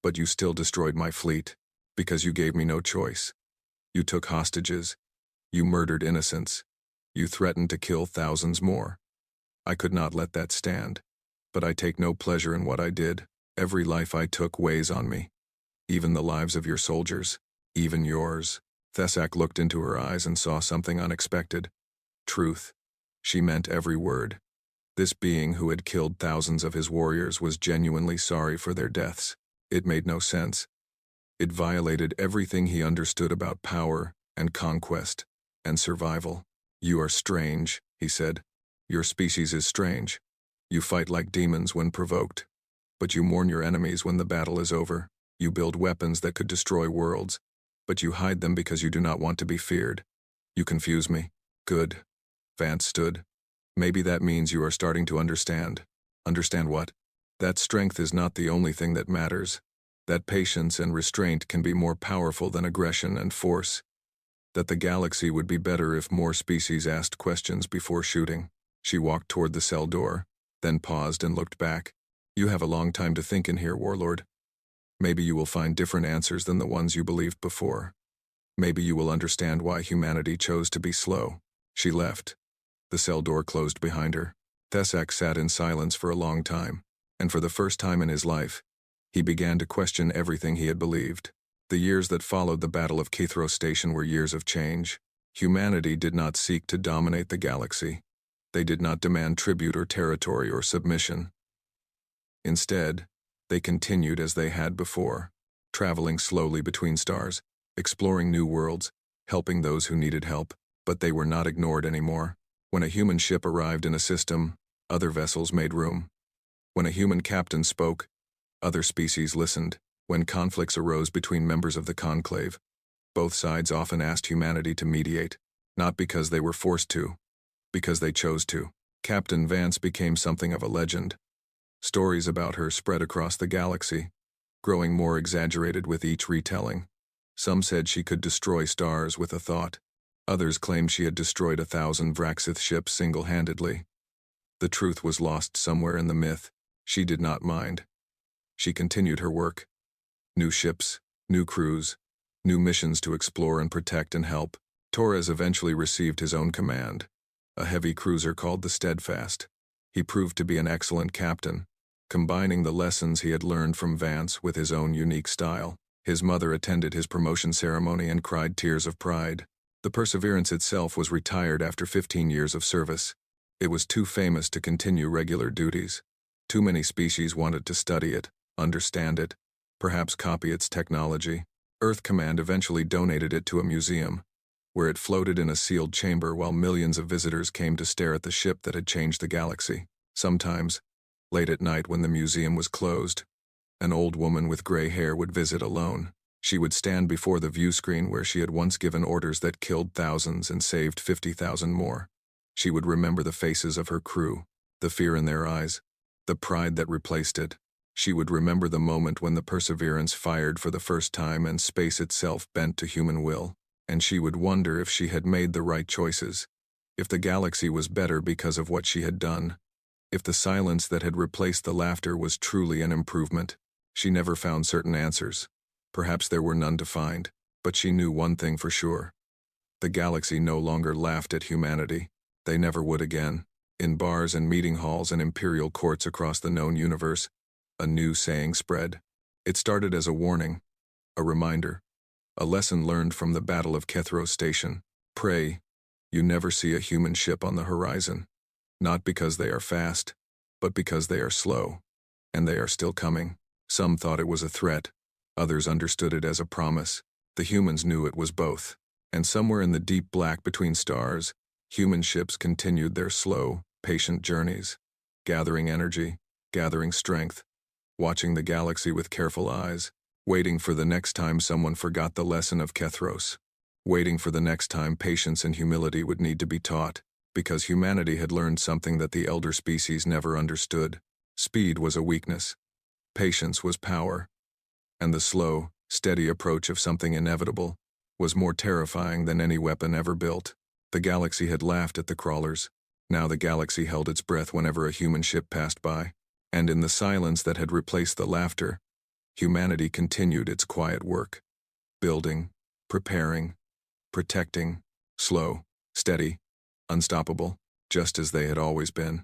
But you still destroyed my fleet, because you gave me no choice. You took hostages. You murdered innocents. You threatened to kill thousands more. I could not let that stand. But I take no pleasure in what I did. Every life I took weighs on me. Even the lives of your soldiers. Even yours. Thesak looked into her eyes and saw something unexpected. Truth. She meant every word. This being who had killed thousands of his warriors was genuinely sorry for their deaths. It made no sense. It violated everything he understood about power and conquest and survival. "You are strange," he said. "Your species is strange. You fight like demons when provoked. But you mourn your enemies when the battle is over. You build weapons that could destroy worlds, but you hide them because you do not want to be feared. You confuse me." "Good." Vance stood. "Maybe that means you are starting to understand." "Understand what?" "That strength is not the only thing that matters. That patience and restraint can be more powerful than aggression and force. That the galaxy would be better if more species asked questions before shooting." She walked toward the cell door, then paused and looked back. "You have a long time to think in here, Warlord. Maybe you will find different answers than the ones you believed before. Maybe you will understand why humanity chose to be slow." She left. The cell door closed behind her. Thesak sat in silence for a long time, And for the first time in his life, he began to question everything he had believed. The years that followed the Battle of Kethros Station were years of change. Humanity did not seek to dominate the galaxy. They did not demand tribute or territory or submission. Instead, they continued as they had before, traveling slowly between stars, exploring new worlds, helping those who needed help, but they were not ignored anymore. When a human ship arrived in a system, other vessels made room. When a human captain spoke, other species listened. When conflicts arose between members of the conclave, both sides often asked humanity to mediate, not because they were forced to, because they chose to. Captain Vance became something of a legend. Stories about her spread across the galaxy, growing more exaggerated with each retelling. Some said she could destroy stars with a thought. Others claimed she had destroyed 1,000 Vraxith ships single-handedly. The truth was lost somewhere in the myth. She did not mind. She continued her work. New ships, new crews, new missions to explore and protect and help. Torres eventually received his own command, a heavy cruiser called the Steadfast. He proved to be an excellent captain, combining the lessons he had learned from Vance with his own unique style. His mother attended his promotion ceremony and cried tears of pride. The Perseverance itself was retired after 15 years of service. It was too famous to continue regular duties. Too many species wanted to study it, understand it, perhaps copy its technology. Earth Command eventually donated it to a museum, where it floated in a sealed chamber while millions of visitors came to stare at the ship that had changed the galaxy. Sometimes, late at night when the museum was closed, an old woman with gray hair would visit alone. She would stand before the view screen where she had once given orders that killed thousands and saved 50,000 more. She would remember the faces of her crew, the fear in their eyes, the pride that replaced it. She would remember the moment when the Perseverance fired for the first time and space itself bent to human will. And she would wonder if she had made the right choices, if the galaxy was better because of what she had done, if the silence that had replaced the laughter was truly an improvement. She never found certain answers. Perhaps there were none to find, but she knew one thing for sure. The galaxy no longer laughed at humanity. They never would again. In bars and meeting halls and imperial courts across the known universe, a new saying spread. It started as a warning, a reminder, a lesson learned from the Battle of Kethros Station. Pray, you never see a human ship on the horizon. Not because they are fast, but because they are slow. And they are still coming. Some thought it was a threat. Others understood it as a promise. The humans knew it was both. And somewhere in the deep black between stars, human ships continued their slow, patient journeys, gathering energy, gathering strength, watching the galaxy with careful eyes, waiting for the next time someone forgot the lesson of Kethros, waiting for the next time patience and humility would need to be taught, because humanity had learned something that the elder species never understood. Speed was a weakness. Patience was power. And the slow, steady approach of something inevitable was more terrifying than any weapon ever built. The galaxy had laughed at the crawlers. Now the galaxy held its breath whenever a human ship passed by. And in the silence that had replaced the laughter, humanity continued its quiet work. Building, preparing, protecting, slow, steady, unstoppable, just as they had always been.